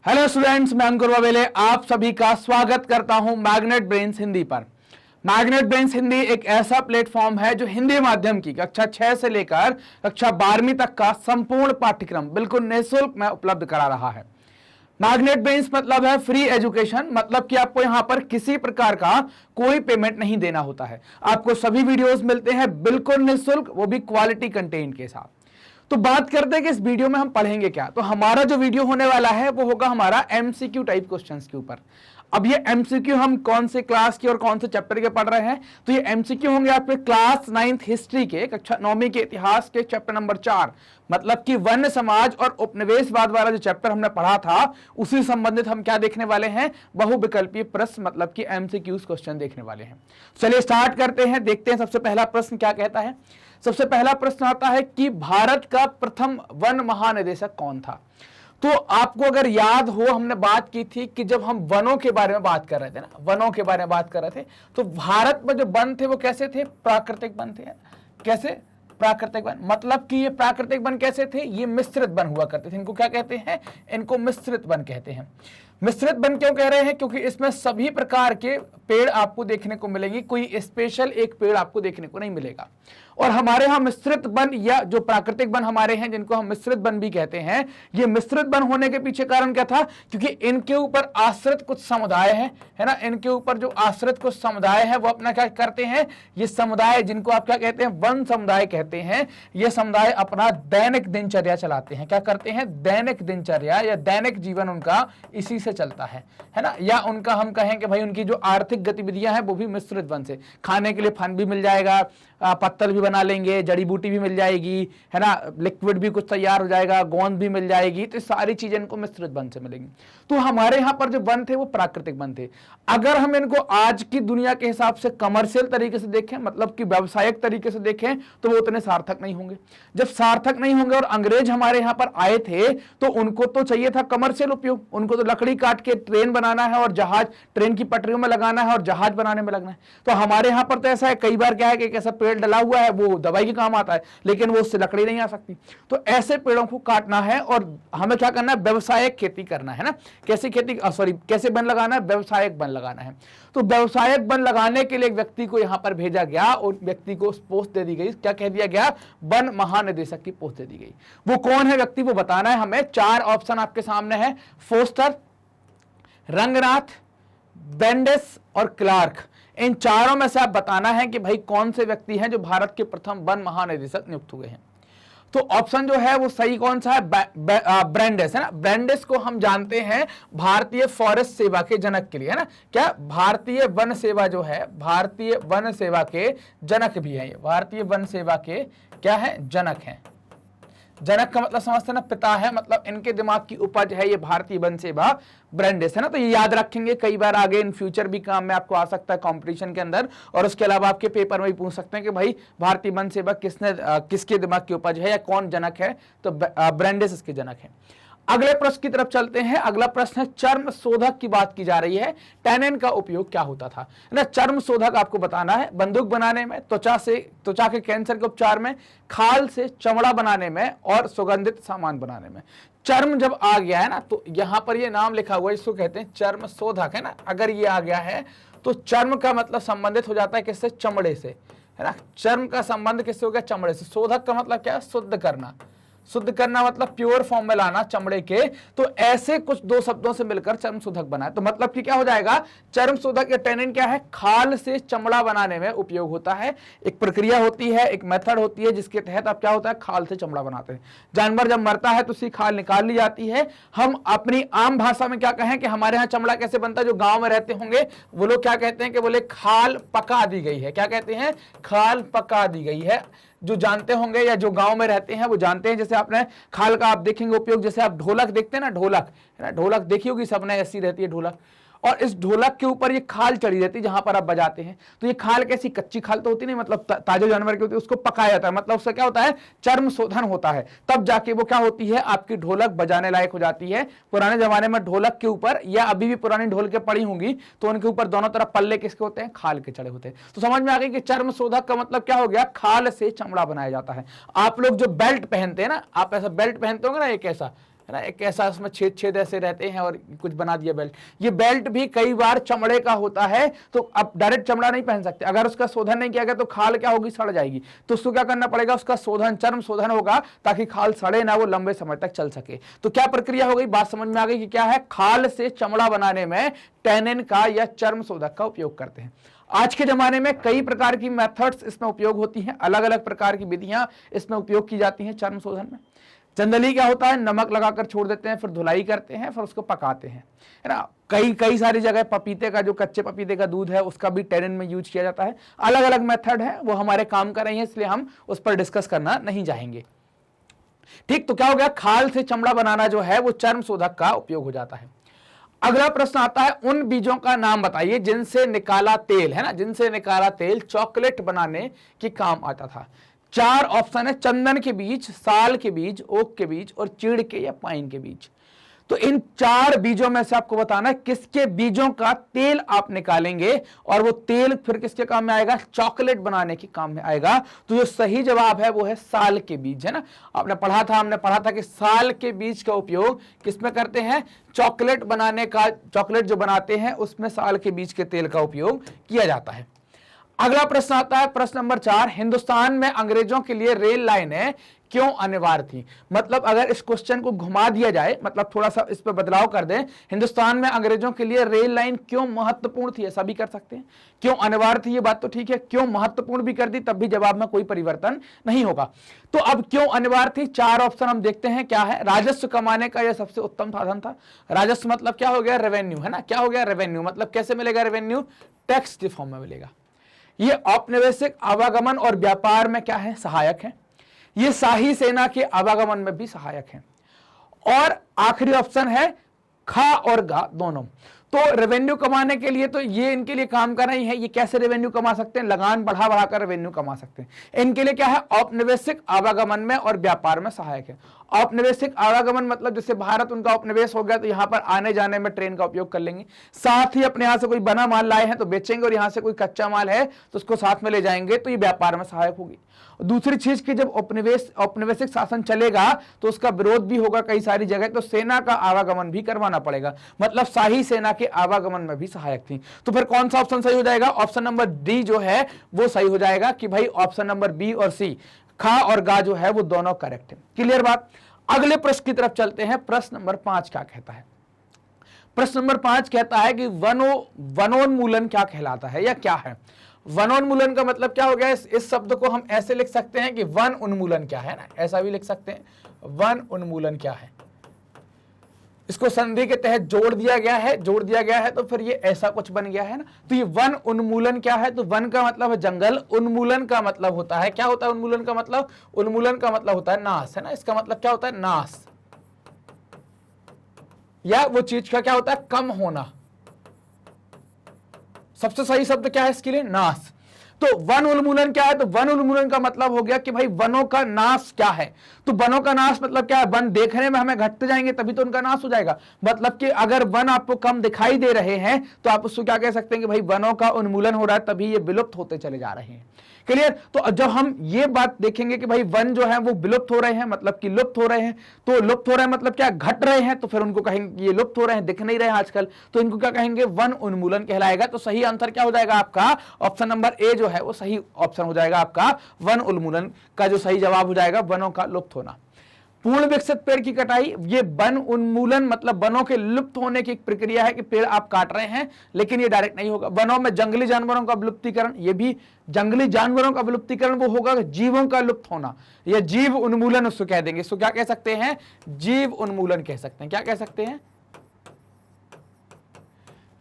Hello students, मैं अंकुर वावेले आप सभी का स्वागत करता हूं मैग्नेट ब्रेन्स हिंदी पर। मैग्नेट ब्रेन्स हिंदी एक ऐसा प्लेटफॉर्म है जो हिंदी माध्यम की कक्षा 6 से लेकर कक्षा 12वीं तक का संपूर्ण पाठ्यक्रम बिल्कुल निःशुल्क में उपलब्ध करा रहा है। मैग्नेट ब्रेन्स मतलब है फ्री एजुकेशन, मतलब कि आपको यहां पर किसी प्रकार का कोई पेमेंट नहीं देना होता है। आपको सभी वीडियोस मिलते हैं बिल्कुल निःशुल्क, वो भी क्वालिटी कंटेंट के साथ। तो बात करते हैं कि इस वीडियो में हम पढ़ेंगे क्या। तो हमारा जो वीडियो होने वाला है वो होगा हमारा एमसीक्यू टाइप क्वेश्चंस के ऊपर। अब ये एमसीक्यू हम कौन से क्लास के और कौन से चैप्टर के पढ़ रहे हैं, तो ये एमसीक्यू होंगे आपके क्लास 9th हिस्ट्री के, कक्षा 9वीं के इतिहास के चैप्टर नंबर 4, मतलब कि वन्य समाज और उपनिवेशवाद वाला जो चैप्टर हमने पढ़ा था उसी संबंधित हम क्या देखने वाले हैं, बहुविकल्पीय प्रश्न मतलब कि एमसीक्यू क्वेश्चन देखने वाले हैं। चलिए स्टार्ट करते हैं, देखते हैं सबसे पहला प्रश्न क्या कहता है। सबसे पहला प्रश्न आता है कि भारत का प्रथम वन महानिदेशक कौन था। तो आपको अगर याद हो, हमने बात की थी कि जब हम वनों के बारे में बात कर रहे थे ना, वनों के बारे में बात कर रहे थे, तो भारत में जो वन थे वो कैसे थे, प्राकृतिक वन थे। कैसे, प्राकृतिक वन, मतलब कि ये प्राकृतिक वन कैसे थे, ये मिश्रित वन हुआ करते थे। इनको क्या कहते हैं, इनको मिश्रित वन कहते हैं। मिश्रित वन क्यों कह रहे हैं, क्योंकि इसमें सभी प्रकार के पेड़ आपको देखने को मिलेंगे, कोई स्पेशल एक पेड़ आपको देखने को नहीं मिलेगा। और हमारे यहाँ मिश्रित वन या जो प्राकृतिक वन हमारे हैं, जिनको हम मिश्रित वन भी कहते हैं, ये मिश्रित वन होने के पीछे कारण क्या था, क्योंकि इनके ऊपर आश्रित कुछ समुदाय है ना, इनके ऊपर जो आश्रित कुछ समुदाय है वो अपना क्या करते हैं, ये समुदाय जिनको आप क्या कहते हैं, वन समुदाय कहते हैं, ये समुदाय अपना दैनिक दिनचर्या चलाते हैं। क्या करते हैं, दैनिक दिनचर्या या दैनिक जीवन उनका इसी से चलता है ना, या उनका हम कहें कि भाई उनकी जो आर्थिक गतिविधियां हैं वो भी मिश्रित वन से, खाने के लिए फल भी मिल जाएगा, पत्तल भी बना लेंगे, जड़ी बूटी भी मिल जाएगी, है ना, लिक्विड भी कुछ तैयार हो जाएगा, गोंद भी मिल जाएगी, तो सारी चीजें इनको मिश्रित वन से मिलेंगी। तो हमारे यहाँ पर जो वन थे वो प्राकृतिक वन थे। अगर हम इनको आज की दुनिया के हिसाब से कमर्शियल तरीके से देखें, मतलब कि व्यावसायिक तरीके से देखें, तो वो उतने सार्थक नहीं होंगे। जब सार्थक नहीं होंगे और अंग्रेज हमारे यहाँ पर आए थे तो उनको तो चाहिए था कमर्शियल उपयोग, उनको तो लकड़ी काट के ट्रेन बनाना है और जहाज ट्रेन की पटरियों में लगाना है और जहाज बनाने में लगना है। तो हमारे यहाँ पर तो ऐसा है, कई बार क्या है कि एक ऐसा पेड़ डला हुआ है वो दवाई के काम आता है, लेकिन वो उससे लकड़ी नहीं आ सकती। तो ऐसे पेड़ों को काटना है और हमें क्या करना है, व्यवसायिक खेती करना है ना। कैसी खेती, कैसे वन लगाना है, व्यवसायिक वन लगाना है। तो व्यवसायिक वन लगाने के लिए एक व्यक्ति को यहां पर भेजा गया और व्यक्ति को पोस्ट दे दी गई, क्या कह दिया गया, वन महानिदेशक की पोस्ट दे दी गई। वो कौन है व्यक्ति, वो बताना है हमें। 4 ऑप्शन आपके सामने है, फोस्टर, रंगनाथ, बेंडिस और क्लार्क। इन चारों में से आप बताना है कि भाई कौन से व्यक्ति हैं जो भारत के प्रथम वन महानिदेशक नियुक्त हुए हैं। तो ऑप्शन जो है वो सही कौन सा है, ब्रेंडिस है ना। ब्रेंडिस को हम जानते हैं भारतीय फॉरेस्ट सेवा के जनक के लिए, है ना। क्या, भारतीय वन सेवा जो है, भारतीय वन सेवा के जनक भी है। ये भारतीय वन सेवा के क्या है, जनक हैं। जनक का मतलब समझते हैं ना, पिता है, मतलब इनके दिमाग की उपज है ये भारतीय वन सेवा, ब्रेंडिस है ना। तो ये याद रखेंगे, कई बार आगे इन फ्यूचर भी काम में आपको आ सकता है कंपटीशन के अंदर, और उसके अलावा आपके पेपर में भी पूछ सकते हैं कि भाई भारतीय वन सेवा किसके दिमाग की उपज है या कौन जनक है, तो ब्रेंडिस इसके जनक है। अगले प्रश्न की तरफ चलते हैं। अगला प्रश्न है, चर्म शोधक की बात की जा रही है, टैनिन का उपयोग क्या होता था ना। चर्म शोधक आपको बताना है, बंदूक बनाने में, त्वचा के कैंसर के उपचार में, खाल से चमड़ा बनाने में और सुगंधित सामान बनाने में। चर्म जब आ गया है ना, तो यहां पर ये नाम लिखा हुआ है, इसको कहते हैं चर्म शोधक, है ना। अगर ये आ गया है तो चर्म का मतलब संबंधित हो जाता है किससे, चमड़े से, है ना। चर्म का संबंध किससे हो गया, चमड़े से। शोधक का मतलब क्या है, शुद्ध करना, शुद्ध करना मतलब प्योर फॉर्म में लाना चमड़े के। तो ऐसे कुछ 2 शब्दों से मिलकर चर्म शोधक बना है। तो मतलब कि क्या हो जाएगा, चर्म शोधक या टैनिन क्या है, खाल से चमड़ा बनाने में उपयोग होता है। एक प्रक्रिया होती है, एक मेथड होती है जिसके तहत अब क्या होता है, खाल से चमड़ा बनाते हैं। जानवर जब मरता है तो उसकी खाल निकाल ली जाती है। हम अपनी आम भाषा में क्या कहें कि हमारे यहाँ चमड़ा कैसे बनता है, जो गांव में रहते होंगे वो लोग क्या कहते हैं कि बोले खाल पका दी गई है। क्या कहते हैं, खाल पका दी गई है। जो जानते होंगे या जो गांव में रहते हैं वो जानते हैं। जैसे आपने खाल का आप देखेंगे उपयोग, जैसे आप ढोलक देखते हैं ना, ढोलक है ना, ढोलक देखी होगी सबने, ऐसी रहती है ढोलक, और इस ढोलक के ऊपर ये खाल चढ़ी रहती है जहां पर आप बजाते हैं। तो ये खाल कैसी, कच्ची खाल तो होती नहीं, मतलब ताजे जानवर की होती है, उसको पकाया जाता है, मतलब उससे क्या होता है, चर्म शोधन होता है, तब जाके वो क्या होती है, आपकी ढोलक बजाने लायक हो जाती है। पुराने जमाने में ढोलक के ऊपर, या अभी भी पुरानी ढोलकें पड़ी होंगी, तो उनके ऊपर दोनों तरफ पल्ले किसके होते हैं, खाल के चढ़े होते हैं। तो समझ में आ गई कि चर्म शोधक का मतलब क्या हो गया, खाल से चमड़ा बनाया जाता है। आप लोग जो बेल्ट पहनते हैं ना, आप ऐसा बेल्ट पहनते होंगे ना, एक ऐसा है ना, एक ऐसा उसमें छेद छेद ऐसे रहते हैं और कुछ बना दिया बेल्ट। ये बेल्ट भी कई बार चमड़े का होता है, तो अब डायरेक्ट चमड़ा नहीं पहन सकते, अगर उसका शोधन नहीं किया गया तो खाल क्या होगी, सड़ जाएगी। तो उसको क्या करना पड़ेगा, उसका शोधन, चर्म शोधन होगा ताकि खाल सड़े ना, वो लंबे समय तक चल सके। तो क्या प्रक्रिया हो गई, बात समझ में आ गई कि क्या है, खाल से चमड़ा बनाने में टैनिन का या चर्म शोधक का उपयोग करते हैं। आज के जमाने में कई प्रकार की मेथड्स इसमें उपयोग होती हैं, अलग अलग प्रकार की विधियां इसमें उपयोग की जाती हैं चर्म शोधन में। जनरली क्या होता है, नमक लगाकर छोड़ देते हैं, फिर धुलाई करते हैं, फिर उसको पकाते हैं, है ना। कई सारी जगह पपीते का, जो कच्चे पपीते का दूध है, उसका भी टैनिन में यूज किया जाता है। अलग अलग मेथड है, वो हमारे काम कर रही है, इसलिए हम उस पर डिस्कस करना नहीं चाहेंगे। ठीक, तो क्या हो गया, खाल से चमड़ा बनाना जो है वो चर्म शोधक का उपयोग हो जाता है। अगला प्रश्न आता है, उन बीजों का नाम बताइए जिनसे निकाला तेल, है ना, जिनसे निकाला तेल चॉकलेट बनाने के काम आता था। 4 ऑप्शन है, चंदन के बीज, साल के बीज, ओक के बीज और चीड़ के या पाइन के बीज। तो इन 4 बीजों में से आपको बताना है किसके बीजों का तेल आप निकालेंगे और वो तेल फिर किसके काम में आएगा, चॉकलेट बनाने के काम में आएगा। तो जो सही जवाब है वो है साल के बीज, है ना। हमने पढ़ा था कि साल के बीज का उपयोग किसमें करते हैं, चॉकलेट बनाने का, चॉकलेट जो बनाते हैं उसमें साल के बीज के तेल का उपयोग किया जाता है। अगला प्रश्न आता है, प्रश्न नंबर 4, हिंदुस्तान में अंग्रेजों के लिए रेल लाइनें क्यों अनिवार्य थी। मतलब अगर इस क्वेश्चन को घुमा दिया जाए, मतलब थोड़ा सा इस पर बदलाव कर दें, हिंदुस्तान में अंग्रेजों के लिए रेल लाइन क्यों महत्वपूर्ण थी, ऐसा भी कर सकते हैं। क्यों अनिवार्य थी ये बात तो ठीक है, क्यों महत्वपूर्ण भी कर दी तब भी जवाब में कोई परिवर्तन नहीं होगा। तो अब क्यों अनिवार्य थी, 4 ऑप्शन हम देखते हैं क्या है। राजस्व कमाने का यह सबसे उत्तम साधन था। राजस्व मतलब क्या हो गया, रेवेन्यू, है ना। क्या हो गया, रेवेन्यू, मतलब कैसे मिलेगा रेवेन्यू, टैक्स के फॉर्म में मिलेगा। ये औपनिवेशिक आवागमन और व्यापार में क्या है, सहायक है। ये शाही सेना के आवागमन में भी सहायक है। और आखिरी ऑप्शन है खा और गा दोनों। तो रेवेन्यू कमाने के लिए तो ये इनके लिए काम कर रही है। ये कैसे रेवेन्यू कमा सकते हैं, लगान बढ़ा बढ़ाकर रेवेन्यू कमा सकते हैं। इनके लिए क्या है, औपनिवेशिक आवागमन में और व्यापार में सहायक है। औपनिवेशिक आवागमन मतलब जैसे भारत उनका उपनिवेश हो गया तो यहां पर आने जाने में ट्रेन का उपयोग कर लेंगे। साथ ही अपने यहां से कोई बना माल लाए हैं तो बेचेंगे, और यहां से कोई कच्चा माल है तो उसको साथ में ले जाएंगे, तो ये व्यापार में सहायक होगी। दूसरी चीज कि जब औपनिवेशिक शासन चलेगा तो उसका विरोध भी होगा कई सारी जगह, तो सेना का आवागमन भी करवाना पड़ेगा, मतलब शाही सेना के आवागमन में भी सहायक थी। तो फिर कौन सा ऑप्शन सही हो जाएगा, ऑप्शन नंबर डी जो है वो सही हो जाएगा कि भाई ऑप्शन नंबर बी और सी, खा और गा जो है वो दोनों करेक्ट है। क्लियर बात। अगले प्रश्न की तरफ चलते हैं। प्रश्न नंबर 5 क्या कहता है, प्रश्न नंबर 5 कहता है कि वनोन्मूलन क्या कहलाता है या क्या है। वनोन्मूलन का मतलब क्या हो गया, इस शब्द को हम ऐसे लिख सकते हैं कि वन उन्मूलन क्या है ना, ऐसा भी लिख सकते हैं, वन उन्मूलन क्या है। इसको संधि के तहत जोड़ दिया गया है तो फिर ये ऐसा कुछ बन गया है ना। तो ये वन उन्मूलन क्या है, तो वन का मतलब है जंगल, उन्मूलन का मतलब होता है, क्या होता है उन्मूलन का मतलब, उन्मूलन का मतलब होता है नाश, है ना। इसका मतलब क्या होता है, नाश, या वो चीज का क्या होता है, कम होना। सबसे सही शब्द क्या है इसके लिए, नाश। तो वन उन्मूलन क्या है, तो वन उन्मूलन का मतलब हो गया कि भाई वनों का नाश क्या है। तो वनों का नाश मतलब क्या है, वन देखने में हमें घटते जाएंगे तभी तो उनका नाश हो जाएगा। मतलब कि अगर वन आपको कम दिखाई दे रहे हैं तो आप उसको क्या कह सकते हैं कि भाई वनों का उन्मूलन हो रहा है, तभी ये विलुप्त होते चले जा रहे हैं। क्लियर। तो जब हम ये बात देखेंगे कि भाई वन जो है वो विलुप्त हो रहे हैं, मतलब कि लुप्त हो रहे हैं, तो लुप्त हो रहे हैं मतलब क्या, घट रहे हैं, तो फिर उनको कहेंगे ये लुप्त हो रहे हैं, दिख नहीं रहे हैं आजकल, तो इनको क्या कहेंगे, वन उन्मूलन कहलाएगा। तो सही आंसर क्या हो जाएगा आपका, ऑप्शन नंबर ए जो है वो सही ऑप्शन हो जाएगा आपका। वन उन्मूलन का जो सही जवाब हो जाएगा वनों का लुप्त होना। पूर्ण विकसित पेड़ की कटाई, ये वन उन्मूलन मतलब वनों के लुप्त होने की एक प्रक्रिया है कि पेड़ आप काट रहे हैं, लेकिन ये डायरेक्ट नहीं होगा। वनों में जंगली जानवरों का विलुप्तीकरण, ये भी जंगली जानवरों का विलुप्तीकरण वो होगा जीवों का लुप्त होना, या जीव उन्मूलन उसको कह देंगे। इसको क्या कह सकते हैं, जीव उन्मूलन कह सकते हैं। क्या कह सकते हैं,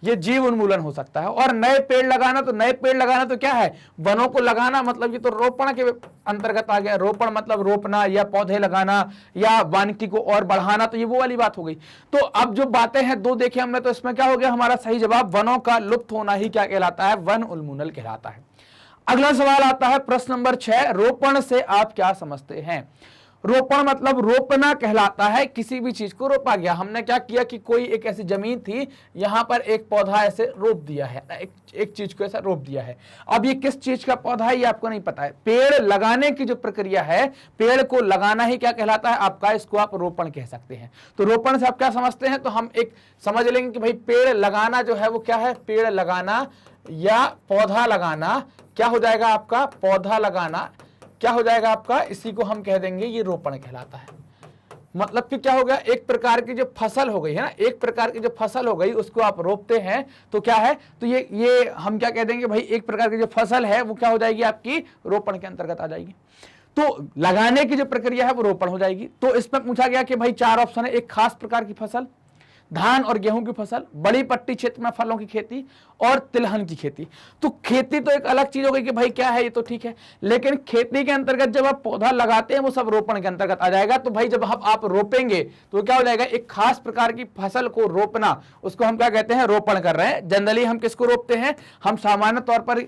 ये जीव उन्मूलन हो सकता है। और नए पेड़ लगाना, तो नए पेड़ लगाना तो क्या है, वनों को लगाना, मतलब ये तो रोपण के अंतर्गत आ गया। रोपण मतलब रोपना या पौधे लगाना या वानिकी को और बढ़ाना, तो ये वो वाली बात हो गई। तो अब जो बातें हैं दो देखे हमने, तो इसमें क्या हो गया, हमारा सही जवाब वनों का लुप्त होना ही क्या कहलाता है, वन उन्मूलन कहलाता है। अगला सवाल आता है प्रश्न नंबर 6, रोपण से आप क्या समझते हैं। रोपण मतलब रोपना कहलाता है, किसी भी चीज को रोपा गया। हमने क्या किया कि कोई एक ऐसी जमीन थी, यहां पर एक पौधा ऐसे रोप दिया है, एक चीज को ऐसा रोप दिया है। अब ये किस चीज का पौधा है ये आपको नहीं पता है। पेड़ लगाने की जो प्रक्रिया है, पेड़ को लगाना ही क्या कहलाता है आपका, इसको आप रोपण कह सकते हैं। तो रोपण से आप क्या समझते हैं, तो हम एक समझ लेंगे कि भाई पेड़ लगाना जो है वो क्या है, पेड़ लगाना या पौधा लगाना क्या हो जाएगा आपका, पौधा लगाना क्या हो जाएगा आपका, इसी को हम कह देंगे ये रोपण कहलाता है। मतलब कि क्या हो गया, एक प्रकार की जो फसल हो गई है ना, एक प्रकार की जो फसल हो गई उसको आप रोपते हैं तो क्या है, तो ये हम क्या कह देंगे भाई, एक प्रकार की जो फसल है वो क्या हो जाएगी आपकी, रोपण के अंतर्गत आ जाएगी। तो लगाने की जो प्रक्रिया है वो रोपण हो जाएगी। तो इसमें पूछा गया कि भाई 4 ऑप्शन है, एक खास प्रकार की फसल, धान और गेहूं की फसल, बड़ी पट्टी क्षेत्र में फलों की खेती और तिलहन की खेती। तो खेती तो एक अलग चीज हो गई कि भाई क्या है, ये तो ठीक है, लेकिन खेती के अंतर्गत जब आप पौधा लगाते हैं वो सब रोपण के अंतर्गत आ जाएगा। तो भाई जब आप रोपेंगे तो क्या हो जाएगा, एक खास प्रकार की फसल को रोपना, उसको हम क्या कहते हैं, रोपण कर रहे हैं। जनरली हम किसको रोपते हैं, हम सामान्य तौर पर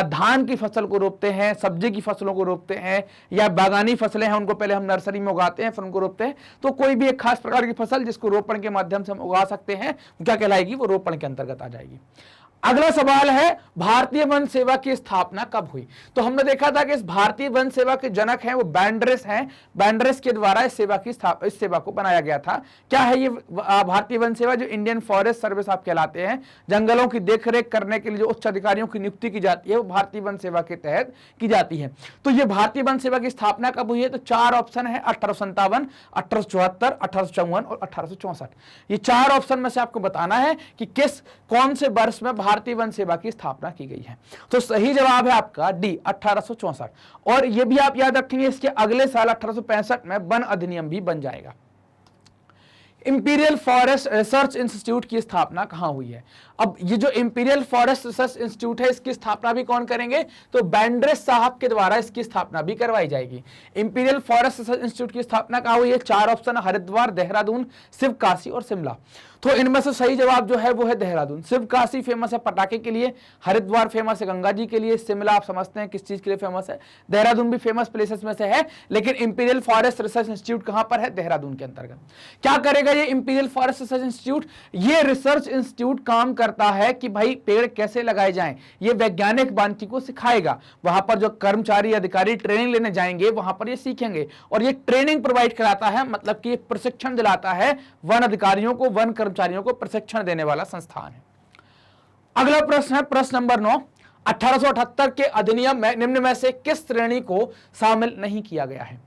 धान की फसल को रोपते हैं, सब्जी की फसलों को रोपते हैं, या बागानी फसलें हैं उनको पहले हम नर्सरी में उगाते हैं फिर उनको रोपते हैं। तो कोई भी एक खास प्रकार की फसल जिसको रोपण के माध्यम से हम उगा सकते हैं क्या कहलाएगी, वो रोपण के अंतर्गत आ जाएगी। अगला सवाल है भारतीय वन सेवा की स्थापना कब हुई। तो हमने देखा था कि इस भारतीय वन सेवा के जनक हैं वो बैंडरेस हैं, बैंडरेस के द्वारा इस सेवा को बनाया गया था। क्या है ये भारतीय वन सेवा, जो इंडियन फॉरेस्ट सर्विस आप कहलाते हैं, जंगलों की देखरेख करने के लिए जो उच्च अधिकारियों की नियुक्ति की जाती है वो भारतीय वन सेवा के तहत की जाती है। तो ये भारतीय वन सेवा की स्थापना कब हुई है, तो 4 ऑप्शन है, 1857, 1874, 1854 और 1864। ये 4 ऑप्शन में से आपको बताना है कि कौन से वर्ष में भारतीय वन सेवा की स्थापना की गई है। तो सही जवाब है आपका डी, 1864। और ये भी आप याद रखेंगे, इसके अगले साल 1865 में वन अधिनियम भी बन जाएगा। इंपीरियल फॉरेस्ट रिसर्च इंस्टीट्यूट की स्थापना कहां हुई है। अब ये जो इंपीरियल फॉरेस्ट रिसर्च इंस्टीट्यूट है इसकी स्थापना भी कौन करेंगे, तो बैंडरेस साहब के द्वारा इसकी स्थापना भी करवाई जाएगी। इंपीरियल फॉरेस्ट रिसर्च इंस्टीट्यूट की स्थापना कहां हुई है, 4 ऑप्शन, हरिद्वार, देहरादून, शिवकाशी और शिमला। तो इनमें से सही जवाब जो है वो है देहरादून। शिवकाशी फेमस है पटाखे के लिए, हरिद्वार फेमस है गंगा जी के लिए, शिमला आप समझते हैं किस चीज के लिए फेमस है, देहरादून भी फेमस प्लेसेस में से है। लेकिन इंपीरियल फॉरेस्ट रिसर्च इंस्टीट्यूट कहां पर है, देहरादून के अंतर्गत। क्या करेगा ये इंपीरियल फॉरेस्ट रिसर्च इंस्टीट्यूट, ये रिसर्च इंस्टीट्यूट काम करता है कि भाई पेड़ कैसे लगाए जाएं, ये वैज्ञानिक बातचीत को सिखाएगा। वहां पर जो कर्मचारी अधिकारी ट्रेनिंग लेने जाएंगे वहां पर ये सीखेंगे, और ये ट्रेनिंग प्रोवाइड कराता है, मतलब कि प्रशिक्षण दिलाता है वन अधिकारियों को, वन कर्मचारियों को प्रशिक्षण देने वाला संस्थान है। अगला प्रश्न है प्रश्न नंबर 9, 1878 के अधिनियम में निम्न में से किस श्रेणी को शामिल नहीं किया गया है।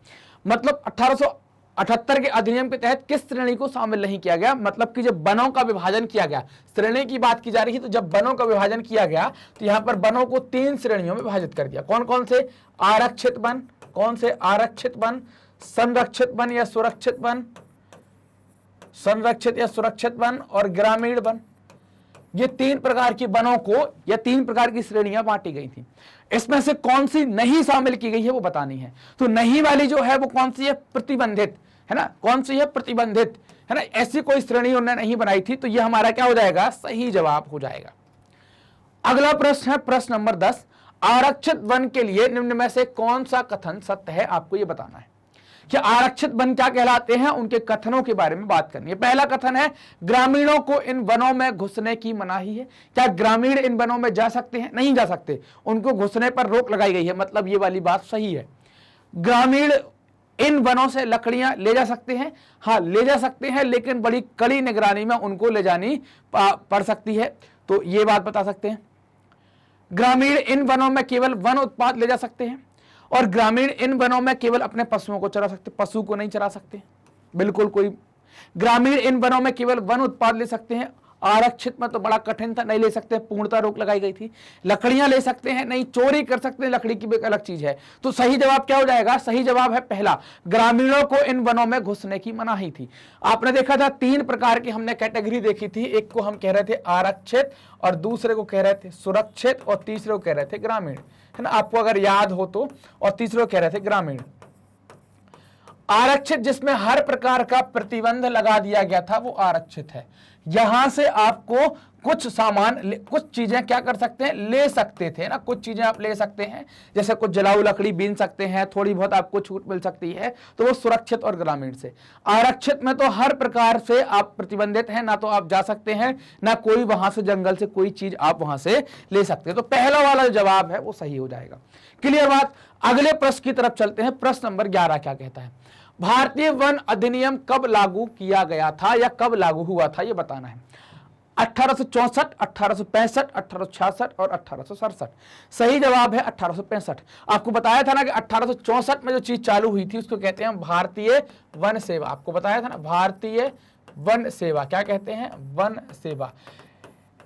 मतलब 1878 के अधिनियम के तहत किस श्रेणी को शामिल नहीं किया गया, मतलब कि जब वनों का विभाजन किया गया, श्रेणी की बात की जा रही है, तो जब वनों का विभाजन किया गया तो यहां पर वनों को 3 श्रेणियों में विभाजित कर दिया। कौन कौन से, आरक्षित वन, कौन से आरक्षित वन, संरक्षित वन या सुरक्षित वन, संरक्षित या सुरक्षित वन, और ग्रामीण वन। ये 3 प्रकार की वनों को या 3 प्रकार की श्रेणियां बांटी गई थी। इसमें से कौन सी नहीं शामिल की गई है वो बतानी है। तो नहीं वाली जो है वो कौन सी है, प्रतिबंधित है ना, कौन सी है, प्रतिबंधित है ना, ऐसी कोई श्रेणी उन्होंने नहीं बनाई थी। तो ये हमारा क्या हो जाएगा, सही जवाब हो जाएगा। अगला प्रश्न है प्रश्न नंबर 10, आरक्षित वन के लिए निम्न में से कौन सा कथन सत्य है, आपको ये बताना है कि आरक्षित वन क्या कहलाते हैं, उनके कथनों के बारे में बात करनी है। पहला कथन है, ग्रामीणों को इन वनों में घुसने की मनाही है। क्या ग्रामीण इन वनों में जा सकते हैं, नहीं जा सकते, उनको घुसने पर रोक लगाई गई है। मतलब ये वाली बात सही है। ग्रामीण इन वनों से लकड़ियां ले जा सकते हैं, हाँ ले जा सकते हैं, लेकिन बड़ी कड़ी निगरानी में उनको ले जानी पड़ सकती है। तो ये बात बता सकते हैं। ग्रामीण इन वनों में केवल वन उत्पाद ले जा सकते हैं, और ग्रामीण इन वनों में केवल अपने पशुओं को चरा सकते, पशु को नहीं चरा सकते बिल्कुल कोई। ग्रामीण इन वनों में केवल वन उत्पाद ले सकते हैं। आरक्षित में तो बड़ा कठिन था, नहीं ले सकते, पूर्णता रोक लगाई गई थी। लकड़ियां ले सकते हैं, नहीं, चोरी कर सकते हैं, लकड़ी की भी एक अलग चीज है। तो सही जवाब क्या हो जाएगा, सही जवाब है पहला, ग्रामीणों को इन वनों में घुसने की मनाही थी। आपने देखा था 3 प्रकार की हमने कैटेगरी देखी थी, एक को हम कह रहे थे आरक्षित, और दूसरे को कह रहे थे सुरक्षित, और तीसरे को कह रहे थे ग्रामीण, है ना, आपको अगर याद हो तो। और तीसरे को कह रहे थे ग्रामीण। आरक्षित जिसमें हर प्रकार का प्रतिबंध लगा दिया गया था वो आरक्षित है। यहां से आपको कुछ सामान कुछ चीजें क्या कर सकते हैं, ले सकते थे ना, कुछ चीजें आप ले सकते हैं, जैसे कुछ जलाऊ लकड़ी बीन सकते हैं, थोड़ी बहुत आपको छूट मिल सकती है, तो वो सुरक्षित और ग्रामीण से। आरक्षित में तो हर प्रकार से आप प्रतिबंधित हैं, ना तो आप जा सकते हैं, ना कोई वहां से जंगल से कोई चीज आप वहां से ले सकते हैं। तो पहला वाला जो जवाब है वो सही हो जाएगा। क्लियर बात। अगले प्रश्न की तरफ चलते हैं। प्रश्न नंबर 11 क्या कहता है, भारतीय वन अधिनियम कब लागू किया गया था या कब लागू हुआ था, यह बताना है। 1864, 1865, 1866 और 1867। सही जवाब है 1865। आपको बताया था ना कि 1864 में जो चीज चालू हुई थी उसको कहते हैं भारतीय वन सेवा। आपको बताया था ना, भारतीय वन सेवा। क्या कहते हैं, वन सेवा।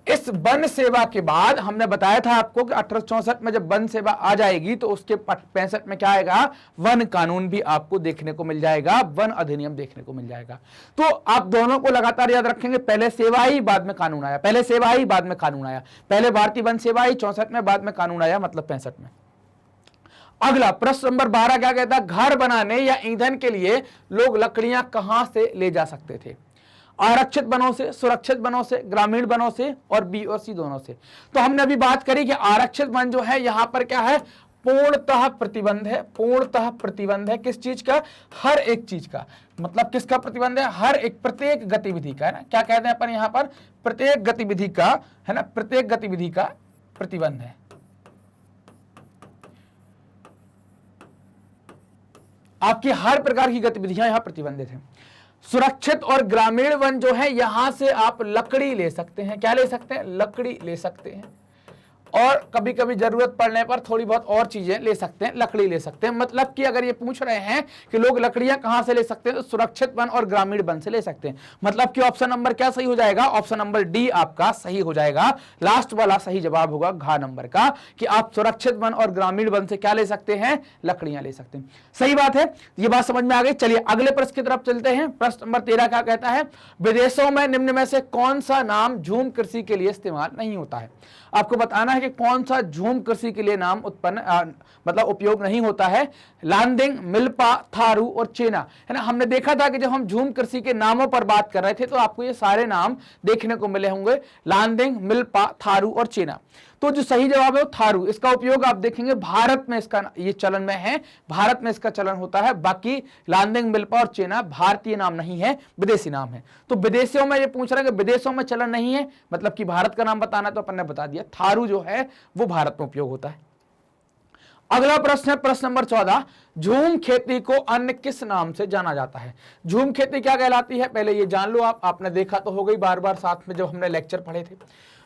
इस वन सेवा के बाद हमने बताया था आपको कि 1864 में जब वन सेवा आ जाएगी तो उसके 65 में क्या आएगा, वन कानून भी आपको देखने को मिल जाएगा, वन अधिनियम देखने को मिल जाएगा। तो आप दोनों को लगातार याद रखेंगे, पहले सेवा आई बाद में कानून आया, पहले सेवा आई बाद में कानून आया, पहले भारतीय वन सेवा आई 64 में, बाद में कानून आया, मतलब 65 में। अगला प्रश्न नंबर 12 क्या कहता है, घर बनाने या ईंधन के लिए लोग लकड़ियां कहां से ले जा सकते थे। आरक्षित वनों से, सुरक्षित वनों से, ग्रामीण वनों से और बी और सी दोनों से। तो हमने अभी बात करी कि आरक्षित वन जो है यहां पर क्या है, पूर्णतः प्रतिबंध है। पूर्णतः प्रतिबंध है किस चीज का, हर एक चीज का। मतलब किसका प्रतिबंध है, हर एक, प्रत्येक गतिविधि का, है ना। क्या कहते हैं अपन यहां पर, प्रत्येक गतिविधि का, है ना, प्रत्येक गतिविधि का प्रतिबंध है। आपकी हर प्रकार की गतिविधियां यहां प्रतिबंधित हैं। सुरक्षित और ग्रामीण वन जो है यहां से आप लकड़ी ले सकते हैं। क्या ले सकते हैं, लकड़ी ले सकते हैं, और कभी कभी जरूरत पड़ने पर थोड़ी बहुत और चीजें ले सकते हैं, लकड़ी ले सकते हैं। मतलब कि अगर ये पूछ रहे हैं कि लोग लकड़ियां कहां से ले सकते हैं, तो सुरक्षित वन और ग्रामीण वन से ले सकते हैं। मतलब कि ऑप्शन नंबर क्या सही हो जाएगा, ऑप्शन नंबर डी आपका सही हो जाएगा। लास्ट वाला सही जवाब होगा घ नंबर का, कि आप सुरक्षित वन और ग्रामीण वन से क्या ले सकते हैं, लकड़ियां ले सकते हैं। सही बात है, ये बात समझ में आ गई। चलिए अगले प्रश्न की तरफ चलते हैं। प्रश्न नंबर 13 क्या कहता है, विदेशों में निम्न में से कौन सा नाम झूम कृषि के लिए इस्तेमाल नहीं होता है। आपको बताना है कि कौन सा झूम कृषि के लिए नाम मतलब उपयोग नहीं होता है। लांदिंग, मिल्पा, थारू और चेना, है ना। हमने देखा था कि जब हम झूम कृषि के नामों पर बात कर रहे थे तो आपको ये सारे नाम देखने को मिले होंगे, लांदिंग, मिल्पा, थारू और चेना। तो जो सही जवाब है वो थारू। इसका उपयोग आप देखेंगे भारत में इसका ये चलन में है, भारत में इसका चलन होता है। बाकी लांदिंग, मिल्पा और चेना भारतीय नाम नहीं है, विदेशी नाम है। तो विदेशियों में ये पूछ रहे हैं कि विदेशों में चलन नहीं है, मतलब कि भारत का नाम बताना, तो अपन ने बता दिया थारू जो है वो भारत में उपयोग होता है। अगला प्रश्न है प्रश्न नंबर 14, झूम खेती को अन्य किस नाम से जाना जाता है। झूम खेती क्या कहलाती है, पहले ये जान लो आप, आपने देखा तो हो गई बार बार साथ में जब हमने लेक्चर पढ़े थे।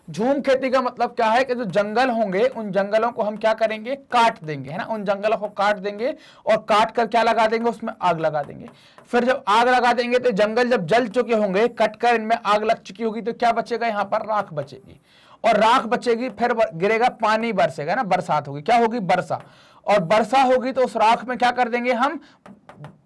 झूम खेती का मतलब क्या है कि जो जंगल होंगे उन जंगलों को हम क्या करेंगे, काट देंगे, है ना। उन जंगलों को काट देंगे और काट कर क्या लगा देंगे, उसमें आग लगा देंगे। फिर जब आग लगा देंगे तो जंगल जब जल चुके होंगे, कटकर इनमें आग लग चुकी होगी, तो क्या बचेगा, यहाँ पर राख बचेगी। और राख बचेगी, फिर गिरेगा पानी, बरसेगा ना, बरसात होगी। क्या होगी, वर्षा। और वर्षा होगी तो उस राख में क्या कर देंगे हम,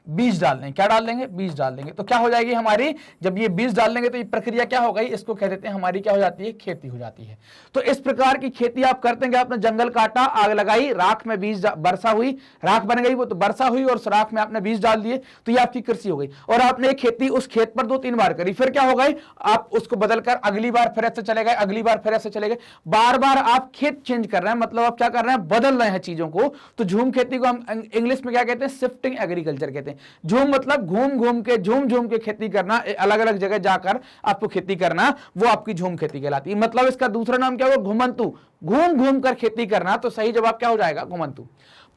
बीज डाल देंगे। क्या डाल देंगे, बीज डाल देंगे। तो क्या हो जाएगी हमारी, जब ये बीज डाल देंगे तो ये प्रक्रिया क्या हो गई, इसको कह देते हैं हमारी क्या हो जाती है, खेती हो जाती है। तो इस प्रकार की खेती आप करते हैं कि आपने जंगल काटा, आग लगाई, राख में बीज, वर्षा हुई, राख बन गई, वो तो वर्षा हुई और उस राख में आपने बीज डाल दिए, तो ये आपकी कृषि हो गई। और आपने खेती उस खेत पर 2-3 बार करी, फिर क्या हो गई, आप उसको बदलकर अगली बार फिर ऐसे चले गए, अगली बार फिर ऐसे चले गए, बार बार आप खेत चेंज कर रहे हैं। मतलब आप क्या कर रहे हैं, बदल रहे हैं चीजों को। तो झूम खेती को हम इंग्लिश में क्या कहते हैं, शिफ्टिंग एग्रीकल्चर कहते हैं। झूम मतलब घूम घूम के खेती करना, अलग अलग जगह जाकर आपको खेती करना, वो आपकी झूम खेती कहलाती है। मतलब इसका दूसरा नाम क्या होगा, घुमंतु, घूम घूम कर खेती करना। तो सही जवाब क्या हो जाएगा, घुमंतु।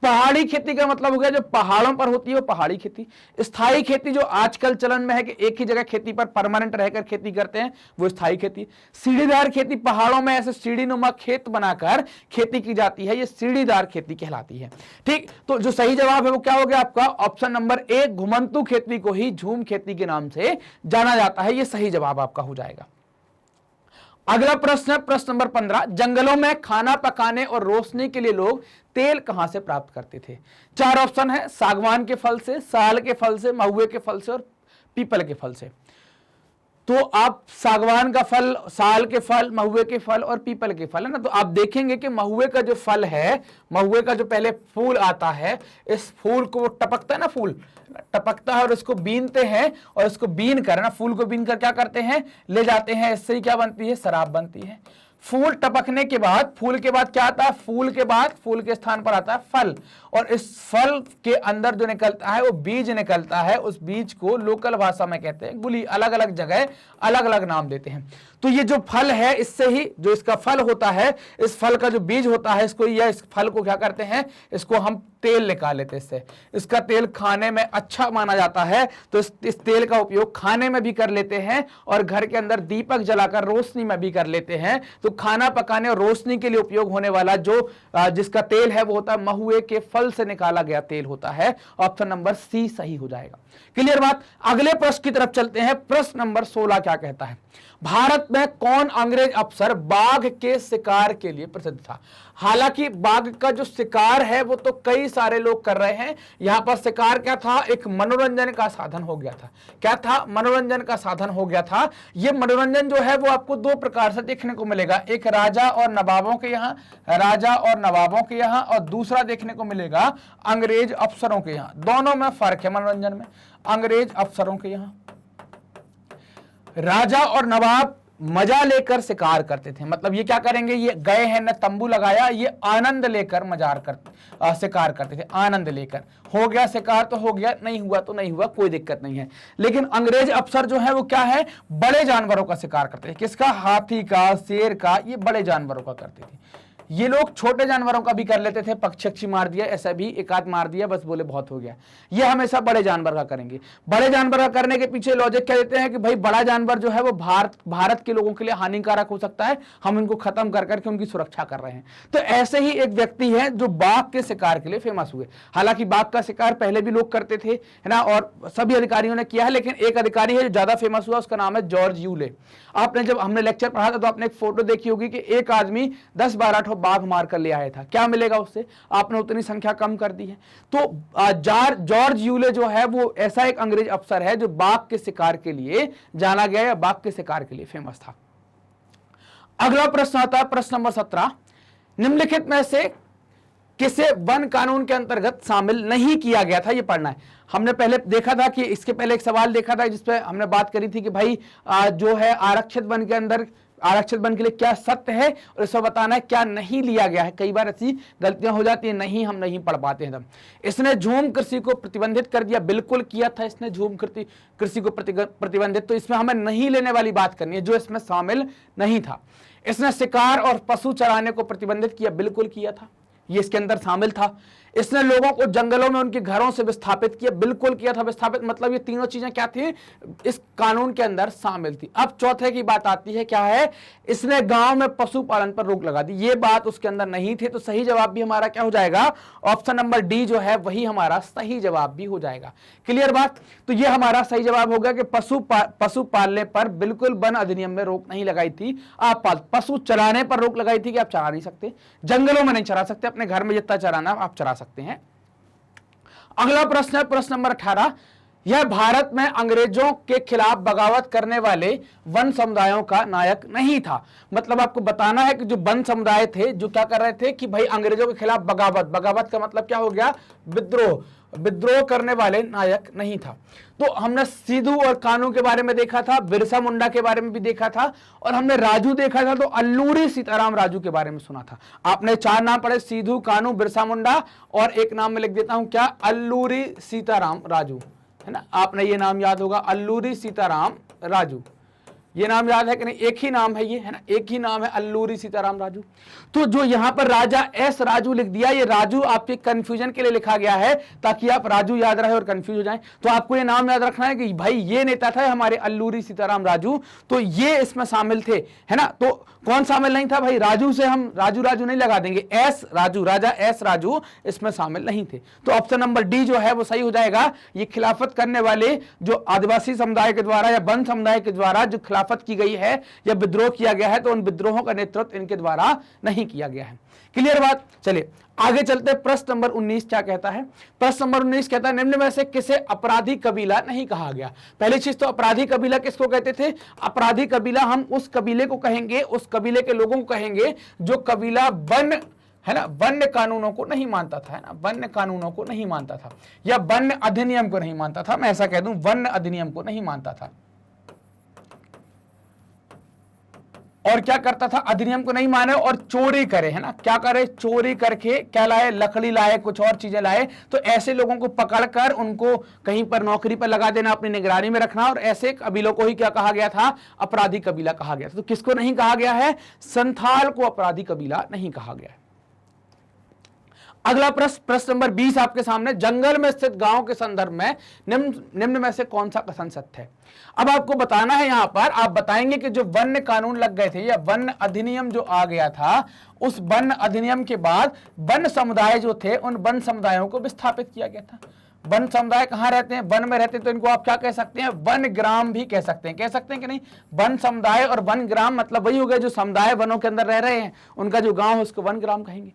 पहाड़ी खेती का मतलब हो गया जो पहाड़ों पर होती है वो पहाड़ी खेती। स्थायी खेती जो आजकल चलन में है कि एक ही जगह खेती पर परमानेंट रहकर खेती करते हैं, वो स्थायी खेती। सीढ़ीदार खेती, पहाड़ों में ऐसे सीढ़ी नुमा खेत बनाकर खेती की जाती है, ये सीढ़ीदार खेती कहलाती है। ठीक, तो जो सही जवाब है वो क्या हो गया आपका, ऑप्शन नंबर ए, घुमंतु खेती को ही झूम खेती के नाम से जाना जाता है। ये सही जवाब आपका हो जाएगा। अगला प्रश्न है प्रश्न नंबर 15, जंगलों में खाना पकाने और रोशनी के लिए लोग तेल कहां से प्राप्त करते थे। 4 ऑप्शन है, सागवान के फल से, साल के फल से, महुए के फल से और पीपल के फल से। तो आप सागवान का फल, साल के फल, महुए के फल और पीपल के फल, है ना। तो आप देखेंगे कि महुए का जो फल है, महुए का जो पहले फूल आता है, इस फूल को वो टपकता है ना, फूल टपकता है और इसको बीनते हैं, और इसको बीन कर ना, फूल को बीन कर क्या करते हैं, ले जाते हैं। इससे ही क्या बनती है, शराब बनती है। फूल टपकने के बाद, फूल के बाद क्या आता है, फूल के बाद, फूल के स्थान पर आता है फल, और इस फल के अंदर जो निकलता है वो बीज निकलता है। उस बीज को लोकल भाषा में कहते हैं गुली, अलग अलग जगह अलग अलग नाम देते हैं। तो ये जो फल है, इससे ही जो इसका फल होता है, इस फल का जो बीज होता है, इसको या इस फल को क्या करते हैं, इसको हम तेल निकाल लेते हैं। इससे इसका तेल खाने में अच्छा माना जाता है, तो इस तेल का उपयोग खाने में भी कर लेते हैं और घर के अंदर दीपक जलाकर रोशनी में भी कर लेते हैं। तो खाना पकाने और रोशनी के लिए उपयोग होने वाला जो जिसका तेल है वो होता है महुए के फल से निकाला गया तेल होता है। ऑप्शन नंबर सी सही हो जाएगा। क्लियर बात। अगले प्रश्न की तरफ चलते हैं। प्रश्न नंबर 16 क्या कहता है, भारत में कौन अंग्रेज अफसर बाघ के शिकार के लिए प्रसिद्ध था। हालांकि बाघ का जो शिकार है वो तो कई सारे लोग कर रहे हैं, यहां पर शिकार क्या था, एक मनोरंजन का साधन हो गया था। क्या था, मनोरंजन का साधन हो गया था। ये मनोरंजन जो है वो आपको दो प्रकार से देखने को मिलेगा, एक राजा और नवाबों के यहाँ, राजा और नवाबों के यहाँ, और दूसरा देखने को मिलेगा अंग्रेज अफसरों के यहाँ। दोनों में फर्क है मनोरंजन में। अंग्रेज अफसरों के यहाँ राजा और नवाब मजा लेकर शिकार करते थे। मतलब ये क्या करेंगे, ये गए हैं न तंबू लगाया, ये आनंद लेकर शिकार करते थे। आनंद लेकर, हो गया शिकार तो हो गया, नहीं हुआ तो नहीं हुआ, कोई दिक्कत नहीं है। लेकिन अंग्रेज अफसर जो है वो क्या है, बड़े जानवरों का शिकार करते थे। किसका, हाथी का, शेर का, ये बड़े जानवरों का करते थे। ये लोग छोटे जानवरों का भी कर लेते थे, पक्षी मार दिया, ऐसा भी एक आध मार दिया, बस बोले बहुत हो गया। ये हमेशा बड़े जानवर का करेंगे। बड़े जानवर का करने के पीछे लॉजिक क्या देते हैं कि भाई बड़ा जानवर जो है वो भारत के लोगों के लिए हानिकारक हो सकता है, हम इनको खत्म कर करके उनकी सुरक्षा कर रहे हैं। तो ऐसे ही एक व्यक्ति है जो बाघ के शिकार के लिए फेमस हुए। हालांकि बाघ का शिकार पहले भी लोग करते थे, है ना, और सभी अधिकारियों ने किया है, लेकिन एक अधिकारी है जो ज्यादा फेमस हुआ, उसका नाम है जॉर्ज यूले। आपने जब हमने लेक्चर पढ़ा था तो आपने एक फोटो देखी होगी कि एक आदमी 10-12 बाघ मार कर ले आया था। क्या मिलेगा उससे, आपने उतनी संख्या कम कर दी है। तो जॉर्ज यूले जो है वो ऐसा एक अंग्रेज अफसर है जो बाघ के शिकार के लिए जाना गया या बाघ के शिकार के लिए फेमस था। अगला प्रश्न आता है प्रश्न नंबर 17, निम्नलिखित में से किसे वन कानून के अंतर्गत शामिल नहीं किया गया था, ये पढ़ना है। हमने पहले देखा था कि इसके पहले एक सवाल देखा था जिसपे हमने बात करी थी कि भाई जो है आरक्षित वन के अंदर, आरक्षित वन के लिए क्या सत्य है और इसको बताना है क्या नहीं लिया गया है। कई बार ऐसी गलतियां हो जाती है, नहीं हम नहीं पढ़ पाते हैं तब। इसने झूम कृषि को प्रतिबंधित कर दिया, बिल्कुल किया था इसने झूम कृषि को प्रतिबंधित। तो इसमें हमें नहीं लेने वाली बात करनी है, जो इसमें शामिल नहीं था। इसने शिकार और पशु चराने को प्रतिबंधित किया, बिल्कुल किया था, ये इसके अंदर शामिल था। इसने लोगों को जंगलों में उनके घरों से विस्थापित किया, बिल्कुल किया था विस्थापित। मतलब ये तीनों चीजें क्या थी, इस कानून के अंदर शामिल थी। अब चौथे की बात आती है, क्या है, इसने गांव में पशुपालन पर रोक लगा दी, ये बात उसके अंदर नहीं थी। तो सही जवाब भी हमारा क्या हो जाएगा, ऑप्शन नंबर डी जो है वही हमारा सही जवाब भी हो जाएगा। क्लियर बात। तो ये हमारा सही जवाब हो गया कि पशु पालने पर बिल्कुल वन अधिनियम में रोक नहीं लगाई थी। आप पशु चराने पर रोक लगाई थी कि आप चरा नहीं सकते, जंगलों में नहीं चरा सकते, अपने घर में जितना चराना आप चरा सकते हैं। अगला प्रश्न है प्रश्न नंबर 18, यह भारत में अंग्रेजों के खिलाफ बगावत करने वाले वन समुदायों का नायक नहीं था। मतलब आपको बताना है कि जो वन समुदाय थे जो क्या कर रहे थे कि भाई अंग्रेजों के खिलाफ बगावत का मतलब क्या हो गया, विद्रोह करने वाले नायक नहीं था। तो हमने सिद्धू और कानू के बारे में देखा था, बिरसा मुंडा के बारे में भी देखा था, और हमने राजू देखा था, तो अल्लूरी सीताराम राजू के बारे में सुना था। आपने 4 नाम पढ़े, सिद्धू, कानू, बिरसा मुंडा, और एक नाम में लिख देता हूं क्या, अल्लूरी सीताराम राजू, है ना। आपने ये नाम याद होगा, अल्लूरी सीताराम राजू, ये नाम याद है कि नहीं, एक ही नाम है ये, है ना, एक ही नाम है अल्लूरी सीताराम राजू। तो जो यहां पर राजा एस राजू लिख दिया, ये राजू आपके कंफ्यूजन के लिए लिखा गया है ताकि आप राजू याद रहे और कंफ्यूज हो जाएं। तो आपको ये नाम याद रखना है कि भाई ये नेता था हमारे अल्लूरी सीताराम राजू, तो ये इसमें शामिल थे, है ना। तो कौन शामिल नहीं था भाई, राजू से हम राजू नहीं लगा देंगे, एस राजू, राजा एस राजू इसमें शामिल नहीं थे। तो ऑप्शन नंबर डी जो है वो सही हो जाएगा। ये खिलाफत करने वाले जो आदिवासी समुदाय के द्वारा या वन समुदाय के द्वारा जो खिलाफत बगावत की गई है या विद्रोह किया गया है तो उन विद्रोहों का नेतृत्व इनके द्वारा नहीं किया गया है। क्लियर बात। चलिए आगे चलते हैं। प्रश्न नंबर 19 क्या कहता है? प्रश्न नंबर 19 कहता है निम्न में से किसे अपराधी कबीला नहीं कहा गया। पहली चीज तो अपराधी कबीला किसको कहते थे? अपराधी कबीला हम उस कबीले को कहेंगे, उस कबीले के लोगों को कहेंगे जो कबीला वन है ना, वन्य कानूनों को नहीं मानता था, है ना, वन्य कानूनों को नहीं मानता था या वन्य अधिनियम को नहीं मानता था। मैं ऐसा कह दूं, वन्य अधिनियम को नहीं मानता था। और क्या करता था? अधिनियम को नहीं माने और चोरी करे, है ना, क्या करे? चोरी करके क्या लाए? लकड़ी लाए, कुछ और चीजें लाए। तो ऐसे लोगों को पकड़कर उनको कहीं पर नौकरी पर लगा देना, अपनी निगरानी में रखना, और ऐसे कबीलों को ही क्या कहा गया था? अपराधी कबीला कहा गया था। तो किसको नहीं कहा गया है? संथाल को अपराधी कबीला नहीं कहा गया है। अगला प्रश्न, प्रश्न नंबर 20 आपके सामने, जंगल में स्थित गांव के संदर्भ में निम्न में से कौन सा कथन सत्य है? अब आपको बताना है, यहां पर आप बताएंगे कि जो वन्य कानून लग गए थे या वन्य अधिनियम जो आ गया था, उस वन्य अधिनियम के बाद वन समुदाय जो थे उन वन समुदायों को विस्थापित किया गया था। वन समुदाय कहां रहते हैं? वन में रहते हैं, तो इनको आप क्या कह सकते हैं? वन ग्राम भी कह सकते हैं। कह सकते हैं कि नहीं? वन समुदाय और वन ग्राम मतलब वही हो गया, जो समुदाय वनों के अंदर रह रहे हैं उनका जो गांव है उसको वन ग्राम कहेंगे।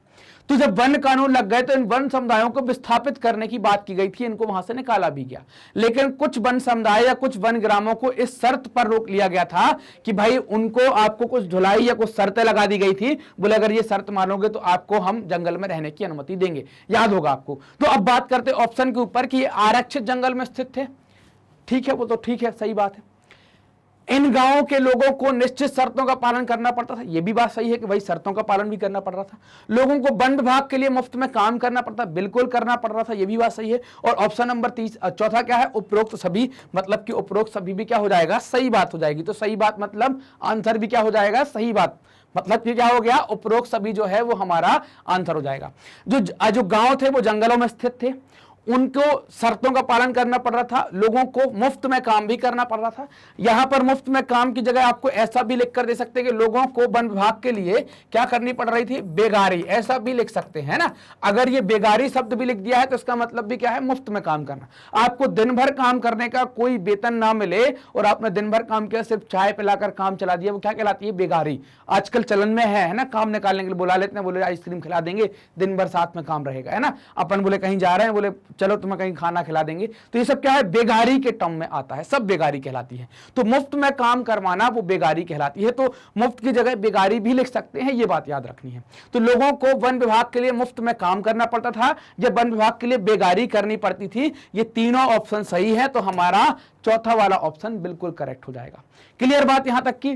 तो जब वन कानून लग गए तो इन वन समुदायों को विस्थापित करने की बात की गई थी, इनको वहां से निकाला भी गया। लेकिन कुछ वन समुदाय या कुछ वन ग्रामों को इस शर्त पर रोक लिया गया था कि भाई उनको आपको कुछ ढुलाई या कुछ शर्तें लगा दी गई थी, बोले अगर ये शर्त मानोगे तो आपको हम जंगल में रहने की अनुमति देंगे। याद होगा आपको। तो अब बात करते ऑप्शन के ऊपर कि ये आरक्षित जंगल में स्थित थे। ठीक है, वो तो ठीक है, सही बात है। इन गांवों के लोगों को निश्चित शर्तों का पालन करना पड़ता था, यह भी बात सही है कि भाई शर्तों का पालन भी करना पड़ रहा था। लोगों को वन विभाग के लिए मुफ्त में काम करना पड़ता, बिल्कुल करना पड़ रहा था, यह भी बात सही है। और ऑप्शन नंबर 30 चौथा क्या है? उपरोक्त सभी, मतलब कि उपरोक्त सभी भी क्या हो जाएगा? सही बात हो जाएगी। तो सही बात मतलब आंसर भी क्या हो जाएगा? सही बात मतलब कि क्या हो गया? उपरोक्त सभी जो है वो हमारा आंसर हो जाएगा। जो गांव थे वो जंगलों में स्थित थे, उनको शर्तों का पालन करना पड़ रहा था, लोगों को मुफ्त में काम भी करना पड़ रहा था। यहां पर मुफ्त में काम की जगह आपको ऐसा भी लिख कर दे सकते हैं कि लोगों को वन विभाग के लिए क्या करनी पड़ रही थी? बेगारी, ऐसा भी लिख सकते हैं ना। अगर ये बेगारी शब्द भी लिख दिया है तो इसका मतलब भी क्या है? मुफ्त में काम करना। आपको दिन भर काम करने का कोई वेतन ना मिले और आपने दिन भर काम किया, सिर्फ चाय पिलाकर काम चला दिया, वो क्या कहलाती है? बेगारी। आजकल चलन में है ना, काम निकालने के लिए बुला लेते हैं, बोले आइसक्रीम खिला देंगे, दिन भर साथ में काम रहेगा, है ना। अपन बोले कहीं जा रहे हैं, बोले चलो तुम्हें कहीं खाना खिला देंगे। तो ये सब क्या है? बेगारी के टर्म में आता है, सब बेगारी कहलाती है। तो मुफ्त में काम करवाना वो बेगारी कहलाती है। तो मुफ्त की जगह बेगारी भी लिख सकते हैं, ये बात याद रखनी है। तो लोगों को वन विभाग के लिए मुफ्त में काम करना पड़ता था, जब वन विभाग के लिए बेगारी करनी पड़ती थी। ये तीनों ऑप्शन सही है, तो हमारा चौथा वाला ऑप्शन बिल्कुल करेक्ट हो जाएगा। क्लियर बात यहां तक की?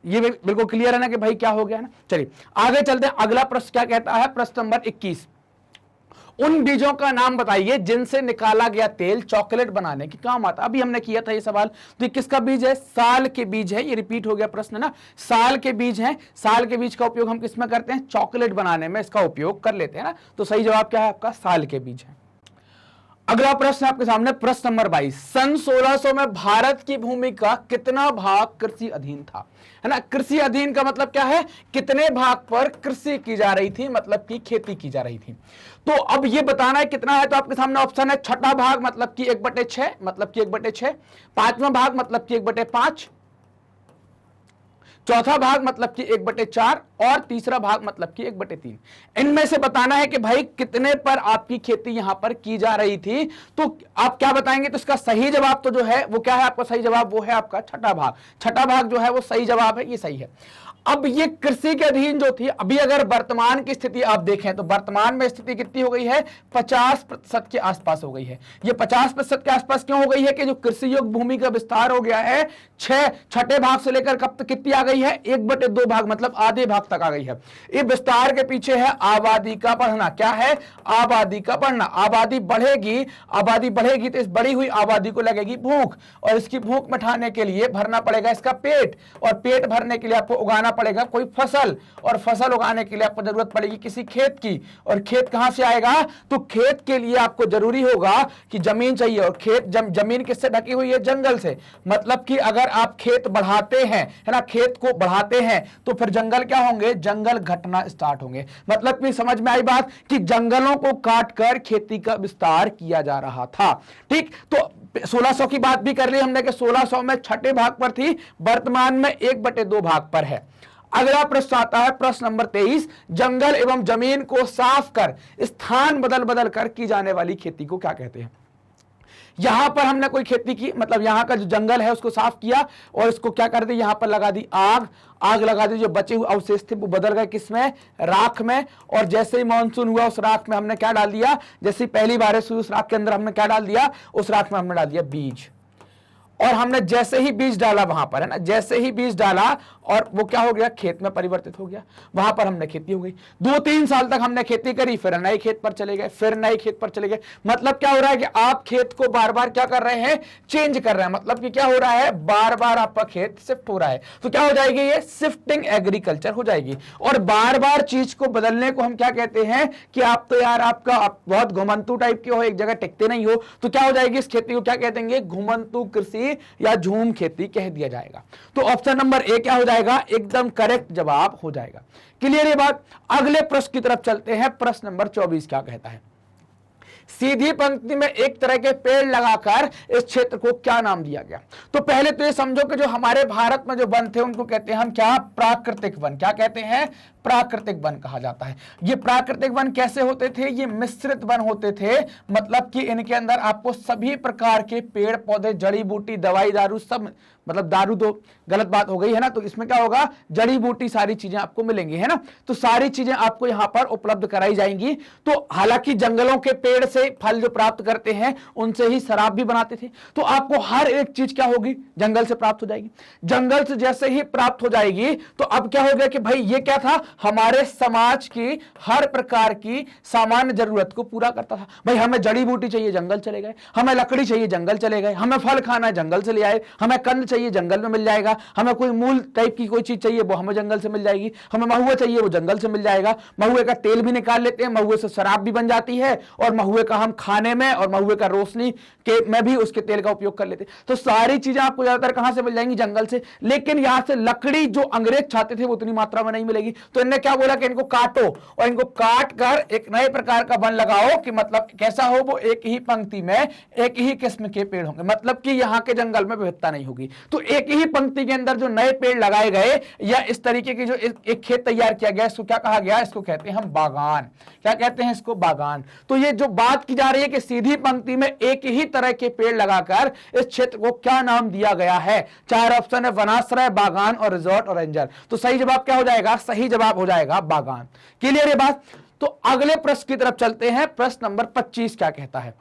ये बिल्कुल क्लियर है ना कि भाई क्या हो गया ना। चलिए आगे चलते हैं। अगला प्रश्न क्या कहता है? प्रश्न नंबर 21, उन बीजों का नाम बताइए जिनसे निकाला गया तेल चॉकलेट बनाने के काम आता। अभी हमने किया था ये सवाल। तो ये किसका बीज है? साल के बीज है। ये रिपीट हो गया प्रश्न ना, साल के बीज है। साल के बीज का उपयोग हम किसमें करते हैं? चॉकलेट बनाने में इसका उपयोग कर लेते हैं ना। तो सही जवाब क्या है आपका? साल के बीज है। अगला प्रश्न आपके सामने, प्रश्न नंबर 22, सन 1600 में भारत की भूमि का कितना भाग कृषि अधीन था? है ना। कृषि अधीन का मतलब क्या है? कितने भाग पर कृषि की जा रही थी, मतलब कि खेती की जा रही थी। तो अब ये बताना है कितना है। तो आपके सामने ऑप्शन है, छठा भाग मतलब कि 1/6, मतलब कि 1/6, पांचवा भाग मतलब कि 1/5, चौथा भाग मतलब कि 1/4 और तीसरा भाग मतलब कि 1/3। इनमें से बताना है कि भाई कितने पर आपकी खेती यहां पर की जा रही थी। तो आप क्या बताएंगे? तो इसका सही जवाब तो जो है वो क्या है आपका सही जवाब? वो है आपका छठा भाग। छठा भाग जो है वो सही जवाब है, ये सही है। अब ये कृषि के अधीन जो थी, अभी अगर वर्तमान की स्थिति आप देखें तो वर्तमान में स्थिति कितनी हो गई है? 50% के आसपास हो गई है। ये 50% के आसपास क्यों हो गई है? कि जो कृषि योग्य भूमि का विस्तार हो गया है, छठे भाग से लेकर कब तक कितनी आ गई है? 1/2 भाग, मतलब आधे भाग तक आ गई है। ये विस्तार के पीछे है आबादी का बढ़ना। क्या है? आबादी का बढ़ना। आबादी बढ़ेगी, आबादी बढ़ेगी तो इस बढ़ी हुई आबादी को लगेगी भूख, और इसकी भूख मिटाने के लिए भरना पड़ेगा इसका पेट, और पेट भरने के लिए आपको उगाना पड़ेगा कोई फसल, और फसल उगाने के लिए आपको जरूरत पड़ेगी किसी खेत की। और खेत कहां से आएगा? तो खेत के लिए आपको जरूरी होगा कि जमीन चाहिए, और खेत जमीन किससे ढकी हुई है? जंगल से। मतलब कि अगर आप खेत बढ़ाते हैं, है ना, खेत को बढ़ाते हैं, तो फिर जंगल क्या होंगे? जंगल घटना स्टार्ट होंगे। मतलब कि समझ में आई बात कि जंगलों को काटकर खेती का विस्तार किया जा रहा था। ठीक, तो 1600 की बात भी कर ली हमने कि 1600 में छठे भाग पर थी, वर्तमान में 1/2 भाग पर है। अगला प्रश्न आता है प्रश्न नंबर 23, जंगल एवं जमीन को साफ कर स्थान बदल बदल कर की जाने वाली खेती को क्या कहते हैं। यहां पर हमने कोई खेती की, मतलब यहां का जो जंगल है उसको साफ किया और इसको क्या कर दी, यहां पर लगा दी आग, आग लगा दी, जो बचे हुए अवशेष थे वो बदल गए किसमें, राख में। और जैसे ही मानसून हुआ उस राख में हमने क्या डाल दिया, जैसे पहली बारिश हुई उस राख के अंदर हमने क्या डाल दिया, उस राख में हमने डाल दिया बीज। और हमने जैसे ही बीज डाला वहां पर, है ना, जैसे ही बीज डाला और वो क्या हो गया, खेत में परिवर्तित हो गया, वहां पर हमने खेती हो गई। 2-3 साल तक हमने खेती करी, फिर नए खेत पर चले गए, फिर नए खेत पर चले गए। मतलब क्या हो रहा है कि आप खेत को बार बार क्या कर रहे हैं, चेंज कर रहे हैं। मतलब कि क्या हो रहा है, बार बार आपका खेत शिफ्ट हो रहा है। तो क्या हो जाएगी, ये शिफ्टिंग एग्रीकल्चर हो जाएगी। और बार बार चीज को बदलने को हम क्या कहते हैं कि आप तो यार आपका आप बहुत घुमंतु टाइप के हो, एक जगह टिकते नहीं हो, तो क्या हो जाएगी, इस खेती को क्या कहते हैं, घुमंतु कृषि या झूम खेती कह दिया जाएगा। तो ऑप्शन नंबर ए क्या हो जाएगा, एकदम करेक्ट जवाब हो जाएगा। क्लियर ये बात। अगले प्रश्न की तरफ चलते हैं। प्रश्न नंबर 24 क्या कहता है, सीधी पंक्ति में एक तरह के पेड़ लगाकर इस क्षेत्र को क्या नाम दिया गया। तो पहले तो ये समझो कि जो हमारे भारत में जो वन थे उनको कहते हैं हम क्या, प्राकृतिक वन। क्या कहते हैं, प्राकृतिक वन कहा जाता है। ये प्राकृतिक वन कैसे होते थे, ये मिश्रित वन होते थे। मतलब कि इनके अंदर आपको सभी प्रकार के पेड़ पौधे, जड़ी बूटी, दवाई दारू सब, मतलब दारू तो गलत बात हो गई है ना, तो इसमें क्या होगा, जड़ी बूटी सारी चीजें आपको मिलेंगी, है ना। तो सारी चीजें आपको यहां पर उपलब्ध कराई जाएंगी। तो हालांकि जंगलों के पेड़ से फल जो प्राप्त करते हैं उनसे ही शराब भी बनाते थे। तो आपको हर एक चीज क्या होगी, जंगल से प्राप्त हो जाएगी। जंगल से जैसे ही प्राप्त हो जाएगी तो अब क्या हो गया कि भाई ये क्या था, हमारे समाज की हर प्रकार की सामान्य जरूरत को पूरा करता था। भाई हमें जड़ी बूटी चाहिए, जंगल चले गए, हमें लकड़ी चाहिए, जंगल चले गए, हमें फल खाना है, जंगल से ले आए, हमें कंद चाहिए, जंगल में मिल जाएगा, हमें कोई मूल टाइप की कोई चीज चाहिए वो हमें जंगल से मिल जाएगी, हमें महुआ चाहिए वो जंगल से मिल जाएगा। महुए का तेल भी निकाल लेते हैं, महुए से शराब भी बन जाती है, और महुए का हम खाने में और महुए का रोशनी के में भी उसके तेल का उपयोग कर लेते हैं। तो सारी चीजें आपको ज्यादातर कहां से मिल जाएंगी, जंगल से। लेकिन यहां से लकड़ी जो अंग्रेज चाहते थे वो उतनी मात्रा में नहीं मिलेगी। तो इन्होंने क्या बोला कि इनको काटो और इनको काट कर एक नए प्रकार का वन लगाओ, कि मतलब कैसा हो, वो एक ही पंक्ति में एक ही किस्म के पेड़ होंगे। मतलब कि यहां के जंगल में विविधता नहीं होगी। तो एक ही पंक्ति के अंदर जो नए पेड़ लगाए गए या इस तरीके की जो एक खेत तैयार किया गया, इसको क्या कहा गया, इसको कहते हैं हम बागान। क्या कहते हैं इसको, बागान। तो ये जो बात की जा रही है कि सीधी पंक्ति में एक ही तरह के पेड़ लगाकर इस क्षेत्र को क्या नाम दिया गया है। 4 ऑप्शन है, वनाश्रय, बागान और रिजॉर्ट और रेंजर। तो सही जवाब क्या हो जाएगा, सही जवाब हो जाएगा बागान। क्लियर है बात। तो अगले प्रश्न की तरफ चलते हैं। प्रश्न नंबर 25 क्या कहता है,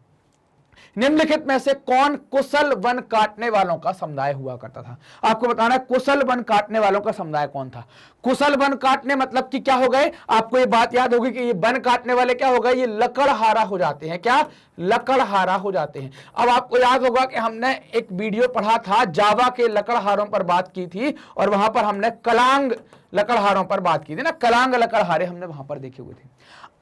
निम्नलिखित में से कौन कुशल वन काटने वालों का समुदाय हुआ करता था। आपको बताना है कुशल वन काटने वालों का समुदाय कौन था। कुशल वन काटने मतलब कि क्या हो गए, आपको ये बात याद होगी कि ये वन काटने वाले क्या हो गए, ये लकड़हारा हो जाते हैं। क्या, लकड़हारा हो जाते हैं। अब आपको याद होगा कि हमने एक वीडियो पढ़ा था, जावा के लकड़हारों पर बात की थी, और वहां पर हमने कलांग लकड़हारों पर बात की थी ना, कलांग लकड़हारे हमने वहां पर देखे हुए थे।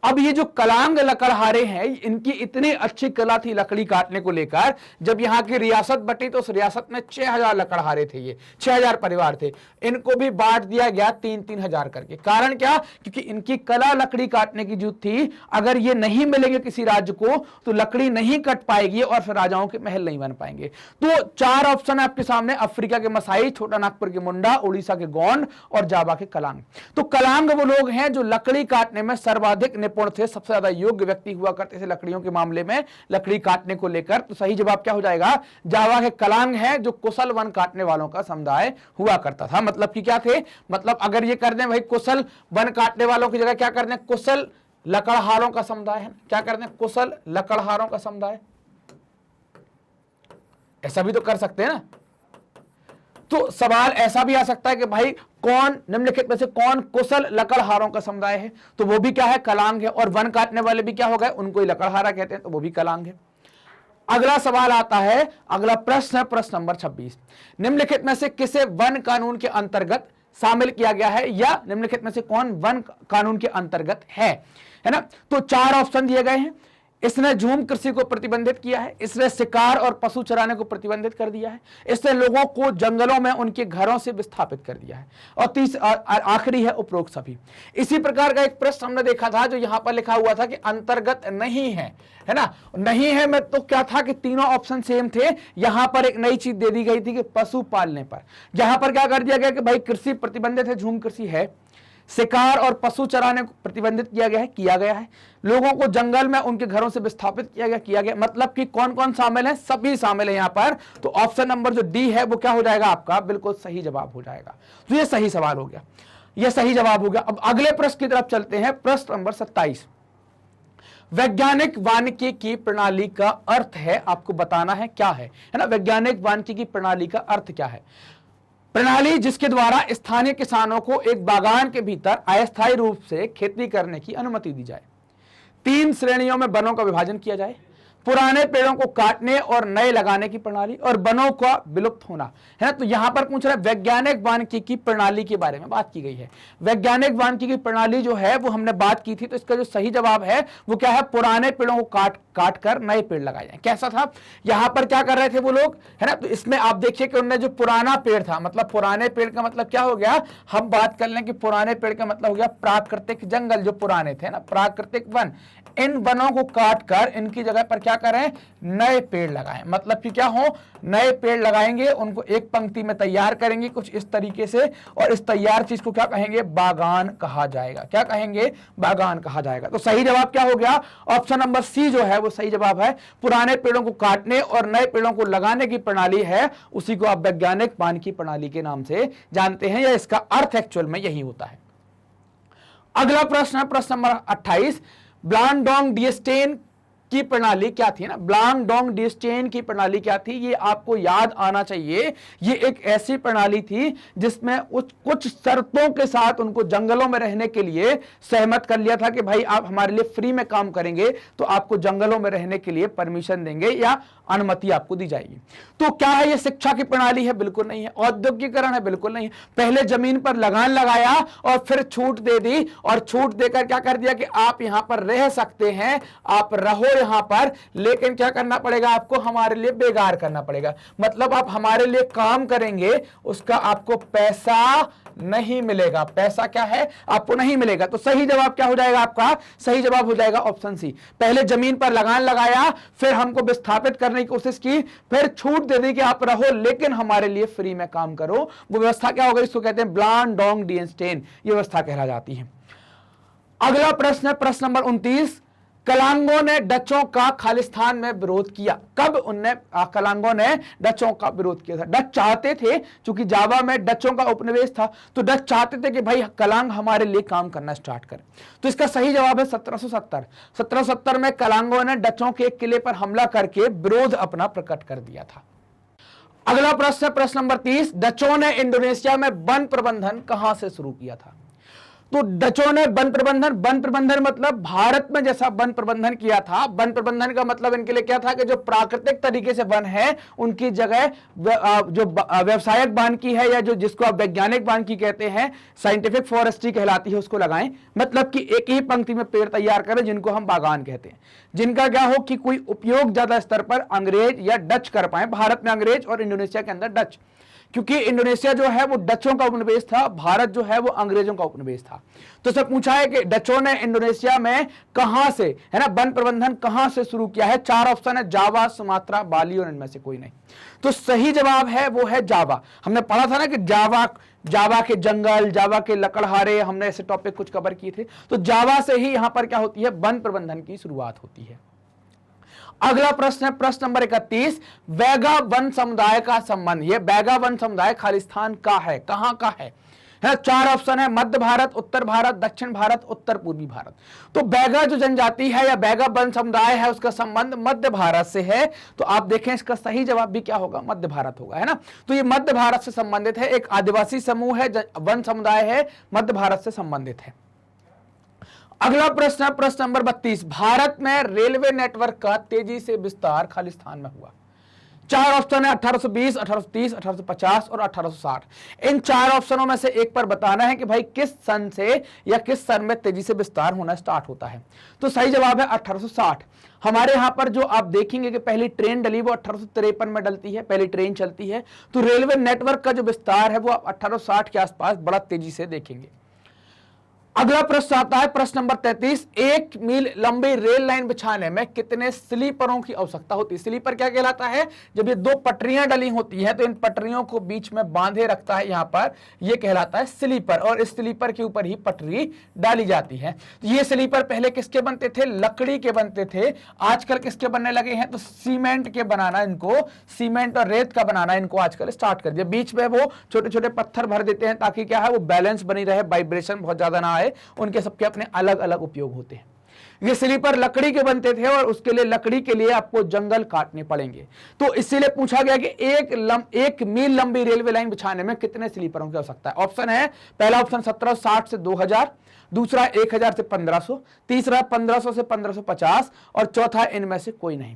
अब ये जो कलांग लकड़हारे हैं, इनकी इतनी अच्छी कला थी लकड़ी काटने को लेकर, जब यहाँ की रियासत बटी तो उस रियासत में 6000 लकड़हारे थे, ये 6000 परिवार थे। इनको भी बांट दिया गया 3-3 हजार करके। कारण क्या, क्योंकि इनकी कला लकड़ी काटने की जो थी, अगर ये नहीं मिलेंगे किसी राज्य को तो लकड़ी नहीं कट पाएगी और फिर राजाओं के महल नहीं बन पाएंगे। तो 4 ऑप्शन है आपके सामने, अफ्रीका के मसाई, छोटा नागपुर के मुंडा, उड़ीसा के गोंड और जावा के कलांग। तो कलांग वो लोग हैं जो लकड़ी काटने में सर्वाधिक निपुण थे, सबसे ज्यादा योग्य व्यक्ति हुआ करते थे लकड़ियों के मामले में, लकड़ी काटने को लेकर। तो सही जवाब क्या हो जाएगा, जावा के कलांग है जो कुशल वन काटने वालों का समुदाय हुआ करता था। मतलब कि क्या थे, मतलब अगर ये कर दें भाई कुशल वन काटने वालों की जगह क्या कर दें, कुशल लकड़हारों का समुदाय है। क्या कर दें, कुशल लकड़हारों का समुदाय, ऐसा भी तो कर सकते हैं ना। तो सवाल ऐसा भी आ सकता है कि भाई कौन निम्नलिखित में से कौन कुशल लकड़हारों का समुदाय है, तो वो भी क्या है, कलांग है। और वन काटने वाले भी क्या हो गए, उनको ही लकड़हारा कहते हैं, तो वो भी कलांग है। अगला सवाल आता है, अगला प्रश्न है प्रश्न नंबर 26, निम्नलिखित में से किसे वन कानून के अंतर्गत शामिल किया गया है, या निम्नलिखित में से कौन वन कानून के अंतर्गत है ना। तो 4 ऑप्शन दिए गए हैं। इसने झूम कृषि को प्रतिबंधित किया है, इसने शिकार और पशु चराने को प्रतिबंधित कर दिया है, इसने लोगों को जंगलों में उनके घरों से विस्थापित कर दिया है, और आखिरी है उपरोक्त सभी। इसी प्रकार का एक प्रश्न हमने देखा था जो यहां पर लिखा हुआ था कि अंतर्गत नहीं है ना, नहीं है में तो क्या था कि तीनों ऑप्शन सेम थे। यहां पर एक नई चीज दे दी गई थी कि पशु पालने पर, यहां पर क्या कर दिया गया कि भाई कृषि प्रतिबंधित है, झूम कृषि है, शिकार और पशु चराने को प्रतिबंधित किया गया है, लोगों को जंगल में उनके घरों से विस्थापित किया गया। मतलब कि कौन कौन शामिल है, सभी शामिल है यहां पर। तो ऑप्शन नंबर जो डी है वो क्या हो जाएगा आपका, बिल्कुल सही जवाब हो जाएगा। तो ये सही सवाल हो गया, ये सही जवाब हो गया। अब अगले प्रश्न की तरफ चलते हैं, प्रश्न नंबर 27। वैज्ञानिक वानिकी की प्रणाली का अर्थ है, आपको बताना है क्या है ना। वैज्ञानिक वानिकी की प्रणाली का अर्थ क्या है? प्रणाली जिसके द्वारा स्थानीय किसानों को एक बागान के भीतर अस्थायी रूप से खेती करने की अनुमति दी जाए, 3 श्रेणियों में वनों का विभाजन किया जाए, पुराने पेड़ों को काटने और नए लगाने की प्रणाली, और वनों का विलुप्त होना, है ना। तो यहां पर पूछ रहा है वैज्ञानिक वानिकी की प्रणाली के बारे में बात की गई है। वैज्ञानिक वानिकी की प्रणाली जो है वो हमने बात की थी, तो इसका जो सही जवाब है वो क्या है, पुराने पेड़ों को काट कर नए पेड़ लगाए जाए। कैसा था, यहां पर क्या कर रहे थे वो लोग, है ना। तो इसमें आप देखिए कि उन्होंने जो पुराना पेड़ था, मतलब पुराने पेड़ का मतलब क्या हो गया, हम बात कर लें कि पुराने पेड़ का मतलब हो गया प्राकृतिक जंगल जो पुराने थे ना, प्राकृतिक वन। इन वनों को काट कर इनकी जगह पर क्या करें, नए पेड़ लगाएं। मतलब कि क्या हो, नए पेड़ लगाएंगे, उनको एक पंक्ति में तैयार करेंगे कुछ इस तरीके से, और इस तैयार चीज को क्या कहेंगे, बागान कहा जाएगा। क्या कहेंगे, बागान कहा जाएगा। तो सही जवाब क्या हो गया, ऑप्शन नंबर सी जो है वो सही जवाब है। पुराने पेड़ों को काटने और नए पेड़ों को लगाने की प्रणाली है, उसी को आप वैज्ञानिक वानिकी प्रणाली के नाम से जानते हैं, या इसका अर्थ एक्चुअल में यही होता है। अगला प्रश्न है प्रश्न नंबर 28। ब्लांगडोंग-डियस्टेन की प्रणाली क्या थी ना। ब्लांगडोंग-डियस्टेन की प्रणाली क्या थी, ये आपको याद आना चाहिए। ये एक ऐसी प्रणाली थी जिसमें कुछ शर्तों के साथ उनको जंगलों में रहने के लिए सहमत कर लिया था कि भाई आप हमारे लिए फ्री में काम करेंगे तो आपको जंगलों में रहने के लिए परमिशन देंगे या अनुमति आपको दी जाएगी। तो क्या है, ये शिक्षा की प्रणाली है? बिल्कुल नहीं है। औद्योगिकरण है? बिल्कुल नहीं है। पहले जमीन पर लगान लगाया और फिर छूट दे दी, और छूट देकर क्या कर दिया कि आप यहां पर रह सकते हैं, आप रहो यहां पर, लेकिन क्या करना पड़ेगा आपको, हमारे लिए बेगार करना पड़ेगा। मतलब आप हमारे लिए काम करेंगे, उसका आपको पैसा नहीं मिलेगा। पैसा क्या है, आपको नहीं मिलेगा। तो सही जवाब क्या हो जाएगा आपका, सही जवाब हो जाएगा ऑप्शन सी। पहले जमीन पर लगान लगाया, फिर हमको विस्थापित करने की कोशिश की, फिर छूट दे दी कि आप रहो लेकिन हमारे लिए फ्री में काम करो। वो व्यवस्था क्या हो गई, इसको कहते हैं ब्लांगडोंग-डियस्टेन, ये व्यवस्था कहलाती है। अगला प्रश्न है प्रश्न नंबर 29। कलांगों ने डचों का खालिस्तान में विरोध किया। कब कलांगों ने डचों का विरोध किया था? डच चाहते थे, क्योंकि जावा में डचों का उपनिवेश था, तो डच चाहते थे कि भाई कलांग हमारे लिए काम करना स्टार्ट करें। तो इसका सही जवाब है 1770। 1770 में कलांगों ने डचों के एक किले पर हमला करके विरोध अपना प्रकट कर दिया था। अगला प्रश्न है प्रश्न नंबर 30। डचों ने इंडोनेशिया में वन प्रबंधन कहां से शुरू किया था? तो डचों ने वन प्रबंधन मतलब भारत में जैसा वन प्रबंधन किया था। वन प्रबंधन का मतलब इनके लिए क्या था कि जो प्राकृतिक तरीके से वन है उनकी जगह जो व्यवसायिक वानिकी है, या जो जिसको आप वैज्ञानिक वानिकी कहते हैं, साइंटिफिक फॉरेस्ट्री कहलाती है, उसको लगाएं। मतलब कि एक ही पंक्ति में पेड़ तैयार करें, जिनको हम बागान कहते हैं, जिनका क्या हो कि कोई उपयोग ज्यादा स्तर पर अंग्रेज या डच कर पाए। भारत में अंग्रेज और इंडोनेशिया के अंदर डच, क्योंकि इंडोनेशिया जो है वो डचों का उपनिवेश था, भारत जो है वो अंग्रेजों का उपनिवेश था। तो सब पूछा है कि डचों ने इंडोनेशिया में कहां से, है ना, वन प्रबंधन कहां से शुरू किया है? 4 ऑप्शन है, जावा, सुमात्रा, बाली और इनमें से कोई नहीं। तो सही जवाब है वो है जावा। हमने पढ़ा था ना कि जावा के जंगल, जावा के लकड़हारे, हमने ऐसे टॉपिक कुछ कवर किए थे। तो जावा से ही यहां पर क्या होती है, वन प्रबंधन की शुरुआत होती है। अगला प्रश्न है प्रश्न नंबर 31। बैगा वन समुदाय का संबंध। ये बैगा वन समुदाय खालिस्तान का है, कहां का है? 4 ऑप्शन है, मध्य भारत, उत्तर भारत, दक्षिण भारत, उत्तर पूर्वी भारत। तो बैगा जो जनजाति है या बैगा वन समुदाय है, उसका संबंध मध्य भारत से है। तो आप देखें इसका सही जवाब भी क्या होगा, मध्य भारत होगा, है ना। तो ये मध्य भारत से संबंधित है, एक आदिवासी समूह है, वन समुदाय है, मध्य भारत से संबंधित है। अगला प्रश्न है प्रश्न नंबर 32। भारत में रेलवे नेटवर्क का तेजी से विस्तार खालिस्तान में हुआ। चार ऑप्शन है 1820, 1830, 1850 और 1860। इन चार ऑप्शनों में से एक पर बताना है कि भाई किस सन से या किस सन में तेजी से विस्तार होना स्टार्ट होता है। तो सही जवाब है 1860। हमारे यहां पर जो आप देखेंगे कि पहली ट्रेन डली वो 1853 में डलती है, पहली ट्रेन चलती है। तो रेलवे नेटवर्क का जो विस्तार है वो आप 1860 के आसपास बड़ा तेजी से देखेंगे। अगला प्रश्न आता है प्रश्न नंबर 33। 1 मील लंबी रेल लाइन बिछाने में कितने स्लीपरों की आवश्यकता होती है? स्लीपर क्या कहलाता है? जब ये दो पटरियां डली होती हैं तो इन पटरियों को बीच में बांधे रखता है यहां पर, ये कहलाता है स्लीपर, और इस स्लीपर के ऊपर ही पटरी डाली जाती है। तो ये स्लीपर पहले किसके बनते थे? लकड़ी के बनते थे। आजकल किसके बनने लगे हैं? तो सीमेंट के बनाना, इनको सीमेंट और रेत का बनाना इनको आजकल स्टार्ट कर दिया। बीच में वो छोटे छोटे पत्थर भर देते हैं ताकि क्या है वो बैलेंस बनी रहे, वाइब्रेशन बहुत ज्यादा ना आए। उनके सबके अपने अलग अलग उपयोग होते हैं। ये स्लीपर लकड़ी के बनते थे और उसके लिए लकड़ी के लिए आपको जंगल काटने पड़ेंगे। तो इसीलिए पूछा गया कि एक मील लंबी रेलवे लाइन बिछाने में कितने स्लीपरों की आवश्यकता है? ऑप्शन है, पहला ऑप्शन 1760 से 2000, दूसरा 1000 से 1500, तीसरा 1500 से 1550 और चौथा इनमें से कोई नहीं।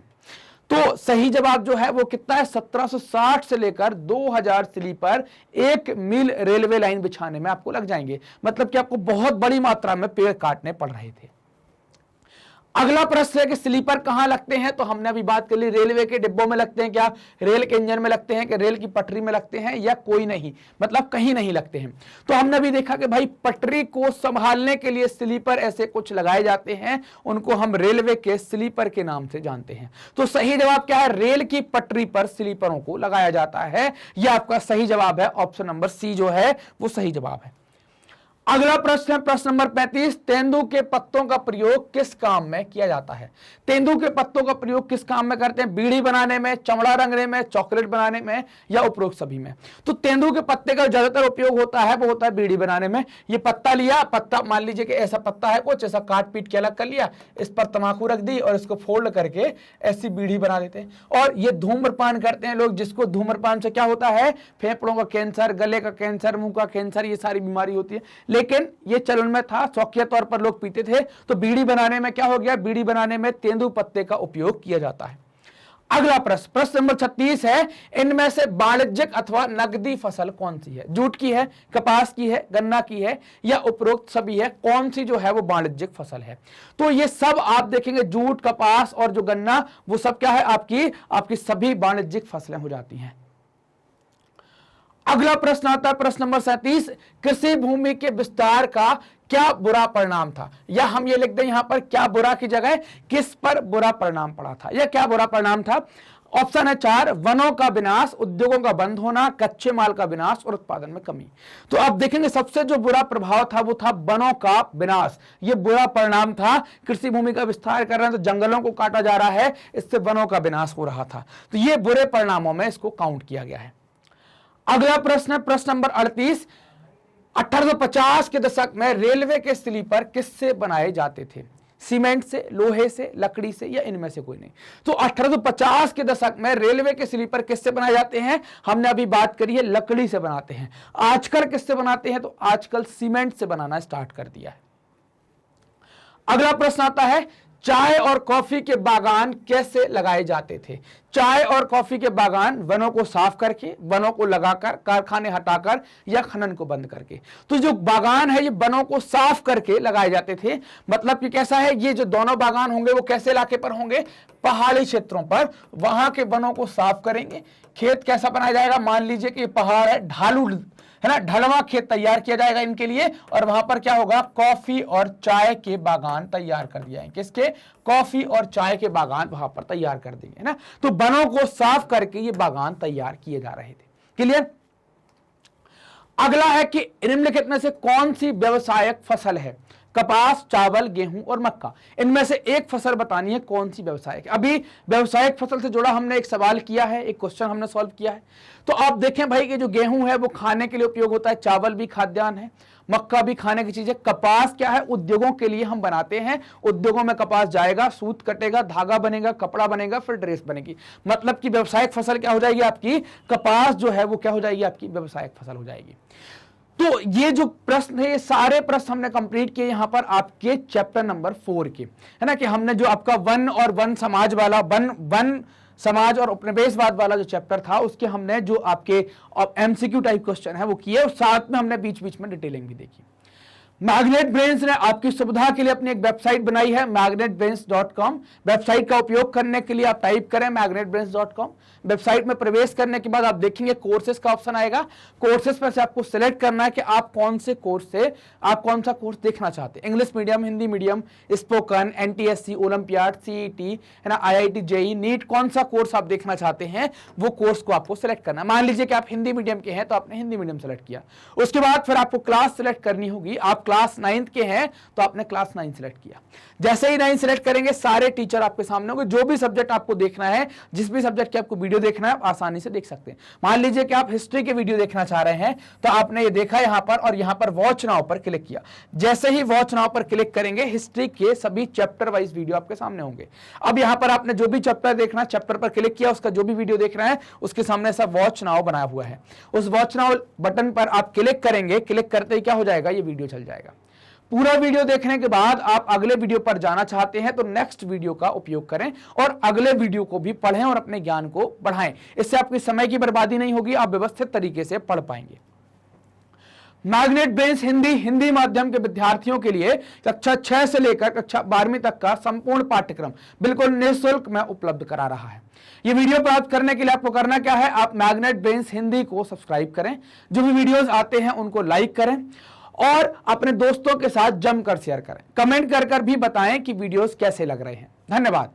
तो सही जवाब जो है वो कितना है? 1760 से लेकर 2000 स्लीपर 1 मील रेलवे लाइन बिछाने में आपको लग जाएंगे। मतलब कि आपको बहुत बड़ी मात्रा में पेड़ काटने पड़ रहे थे। अगला प्रश्न है कि स्लीपर कहां लगते हैं? तो हमने अभी बात कर ली, रेलवे के डिब्बों में लगते हैं क्या, रेल के इंजन में लगते हैं कि रेल की पटरी में लगते हैं, या कोई नहीं, मतलब कहीं नहीं लगते हैं। तो हमने भी देखा कि भाई पटरी को संभालने के लिए स्लीपर ऐसे कुछ लगाए जाते हैं, उनको हम रेलवे के स्लीपर के नाम से जानते हैं। तो सही जवाब क्या है? रेल की पटरी पर स्लीपरों को लगाया जाता है। यह आपका सही जवाब है, ऑप्शन नंबर सी जो है वो सही जवाब है। अगला प्रश्न है प्रश्न नंबर 35। तेंदू के पत्तों का प्रयोग किस काम में किया जाता है? तेंदू के पत्तों का प्रयोग किस काम में करते हैं? बीड़ी बनाने में, चमड़ा रंगने में, चॉकलेट बनाने में, या उपरोक्त सभी में? तो तेंदू के पत्ते का ज्यादातर उपयोग होता है वो होता है बीड़ी बनाने में। ये पत्ता लिया, पत्ता मान लीजिए कि ऐसा पत्ता है कुछ ऐसा, काट पीट के अलग कर लिया, इस पर तंबाकू रख दी और इसको फोल्ड करके ऐसी बीड़ी बना देते हैं। और ये धूम्रपान करते हैं लोग, जिसको धूम्रपान से क्या होता है? फेफड़ों का कैंसर, गले का कैंसर, मुंह का कैंसर, ये सारी बीमारी होती है। लेकिन ये चलन में था, शौकिया तौर पर लोग पीते थे। तो बीड़ी बनाने में क्या हो गया? बीड़ी बनाने में तेंदू पत्ते का उपयोग किया जाता है। अगला प्रश्न, प्रश्न नंबर 36 है। इनमें से वाणिज्यिक अथवा नकदी फसल कौन सी है? जूट की है, कपास की है, गन्ना की है, या उपरोक्त सभी है? कौन सी जो है वो वाणिज्यिक फसल है? तो ये सब आप देखेंगे, जूट, कपास और जो गन्ना, वो सब क्या है? आपकी सभी वाणिज्यिक फसलें हो जाती हैं। अगला प्रश्न आता है प्रश्न नंबर 37। कृषि भूमि के विस्तार का क्या बुरा परिणाम था? या हम ये लिख दें यहां पर, क्या बुरा की जगह किस पर बुरा परिणाम पड़ा था, या क्या बुरा परिणाम था? ऑप्शन है 4, वनों का विनाश, उद्योगों का बंद होना, कच्चे माल का विनाश और उत्पादन में कमी। तो आप देखेंगे सबसे जो बुरा प्रभाव था वो था वनों का विनाश। ये बुरा परिणाम था। कृषि भूमि का विस्तार कर रहे हैं तो जंगलों को काटा जा रहा है, इससे वनों का विनाश हो रहा था। तो ये बुरे परिणामों में इसको काउंट किया गया है। अगला प्रश्न है प्रश्न नंबर 38। 1850 के दशक में रेलवे के स्लीपर किससे बनाए जाते थे? सीमेंट से, लोहे से, लकड़ी से, या इनमें से कोई नहीं? तो 1850 के दशक में रेलवे के स्लीपर किससे बनाए जाते हैं? हमने अभी बात करी है, लकड़ी से बनाते हैं। आजकल किससे बनाते हैं? तो आजकल सीमेंट से बनाना स्टार्ट कर दिया है। अगला प्रश्न आता है, चाय और कॉफी के बागान कैसे लगाए जाते थे? चाय और कॉफी के बागान वनों को साफ करके, वनों को लगाकर, कारखाने हटाकर, या खनन को बंद करके। तो जो बागान है ये वनों को साफ करके लगाए जाते थे। मतलब कि कैसा है, ये जो दोनों बागान होंगे वो कैसे इलाके पर होंगे? पहाड़ी क्षेत्रों पर। वहां के वनों को साफ करेंगे। खेत कैसा बनाया जाएगा? मान लीजिए कि पहाड़ है, ढालू है ना, ढलवा खेत तैयार किया जाएगा इनके लिए, और वहां पर क्या होगा? कॉफी और चाय के बागान तैयार कर दिए जाएंगे। किसके? कॉफी और चाय के बागान वहां पर तैयार कर देंगे, है ना। तो वनों को साफ करके ये बागान तैयार किए जा रहे थे। क्लियर? अगला है कि निम्नलिखित में से कौन सी व्यावसायिक फसल है? कपास, चावल, गेहूं और मक्का। इनमें से एक फसल बतानी है कौन सी व्यावसायिक। अभी व्यावसायिक फसल से जुड़ा हमने एक सवाल किया है, एक क्वेश्चन हमने सॉल्व किया है। तो आप देखें भाई कि जो गेहूं है वो खाने के लिए उपयोग होता है, चावल भी खाद्यान्न है, मक्का भी खाने की चीज है। कपास क्या है? उद्योगों के लिए हम बनाते हैं। उद्योगों में कपास जाएगा, सूत कटेगा, धागा बनेगा, कपड़ा बनेगा, फिर ड्रेस बनेगी। मतलब कि व्यावसायिक फसल क्या हो जाएगी आपकी? कपास जो है वो क्या हो जाएगी? आपकी व्यावसायिक फसल हो जाएगी। तो ये जो प्रश्न है, ये सारे प्रश्न हमने कंप्लीट किए यहां पर आपके चैप्टर नंबर 4 के, है ना। कि हमने जो आपका वन और वन समाज वाला, वन समाज और उपनिवेशवाद वाला जो चैप्टर था उसके हमने जो आपके एमसीक्यू टाइप क्वेश्चन है वो किए, और साथ में हमने बीच बीच में डिटेलिंग भी देखी। मैग्नेट ब्रेन्स ने आपकी सुविधा के लिए अपनी एक वेबसाइट बनाई है magnetbrains.com। वेबसाइट का उपयोग करने के लिए आप टाइप करें magnetbrains.com। वेबसाइट में प्रवेश करने के बाद आप देखेंगे कोर्सेज का ऑप्शन आएगा। कोर्सेज पर से आपको सिलेक्ट करना है कि आप कौन से कोर्स से आप कौन सा कोर्स देखना चाहते हैं, English medium, Hindi medium, spoken, NTSC, olympiad, CET है ना, IIT, JEE, नीट, कौन सा कोर्स आप देखना चाहते हैं वो कोर्स को आपको सिलेक्ट करना है। मान लीजिए कि आप हिंदी मीडियम के हैं तो आपने हिंदी मीडियम सेलेक्ट किया। उसके बाद फिर आपको क्लास सिलेक्ट करनी होगी। आप क्लास 9th के हैं तो आपने क्लास 9 सिलेक्ट किया। जैसे ही 9 सिलेक्ट करेंगे सारे टीचर आपके सामने होंगे। जो भी सब्जेक्ट आपको देखना है, जिस भी सब्जेक्ट की आपको वीडियो देखना है, आप आसानी से देख सकते हैं। मान लीजिए कि आप हिस्ट्री के वीडियो देखना चाह रहे हैं तो आपने ये देखा यहां पर, और यहां पर वॉच नाउ पर क्लिक किया। जैसे ही वॉच नाउ पर क्लिक करेंगे हिस्ट्री के सभी चैप्टर वाइज वीडियो आपके सामने होंगे। अब यहां पर आपने जो भी चैप्टर देखना, चैप्टर पर क्लिक किया, उसका जो भी वीडियो देखना है उसके सामने ऐसा वॉच नाउ बनाया हुआ है। उस वॉच नाउ बटन पर आप क्लिक करेंगे, क्लिक करते ही क्या हो जाएगा, ये वीडियो चल जाएगा। पूरा वीडियो देखने के बाद आप अगले वीडियो पर जाना चाहते हैं तो नेक्स्ट वीडियो का उपयोग करें और अगले वीडियो को भी पढ़ें और अपने ज्ञान को बढ़ाएं। इससे आपकी समय की बर्बादी नहीं होगी, आप व्यवस्थित तरीके से पढ़ पाएंगे। मैग्नेट ब्रेन्स हिंदी माध्यम के विद्यार्थियों के लिए कक्षा 6 से लेकर कक्षा 12वीं तक का संपूर्ण पाठ्यक्रम बिल्कुल निःशुल्क में उपलब्ध करा रहा है। ये वीडियो प्राप्त करने के लिए आपको करना क्या है, आप मैग्नेट ब्रेन्स हिंदी को सब्सक्राइब करें, जो भी वीडियोस आते हैं उनको लाइक करें और अपने दोस्तों के साथ जमकर शेयर करें। कमेंट कर भी बताएं कि वीडियोस कैसे लग रहे हैं। धन्यवाद।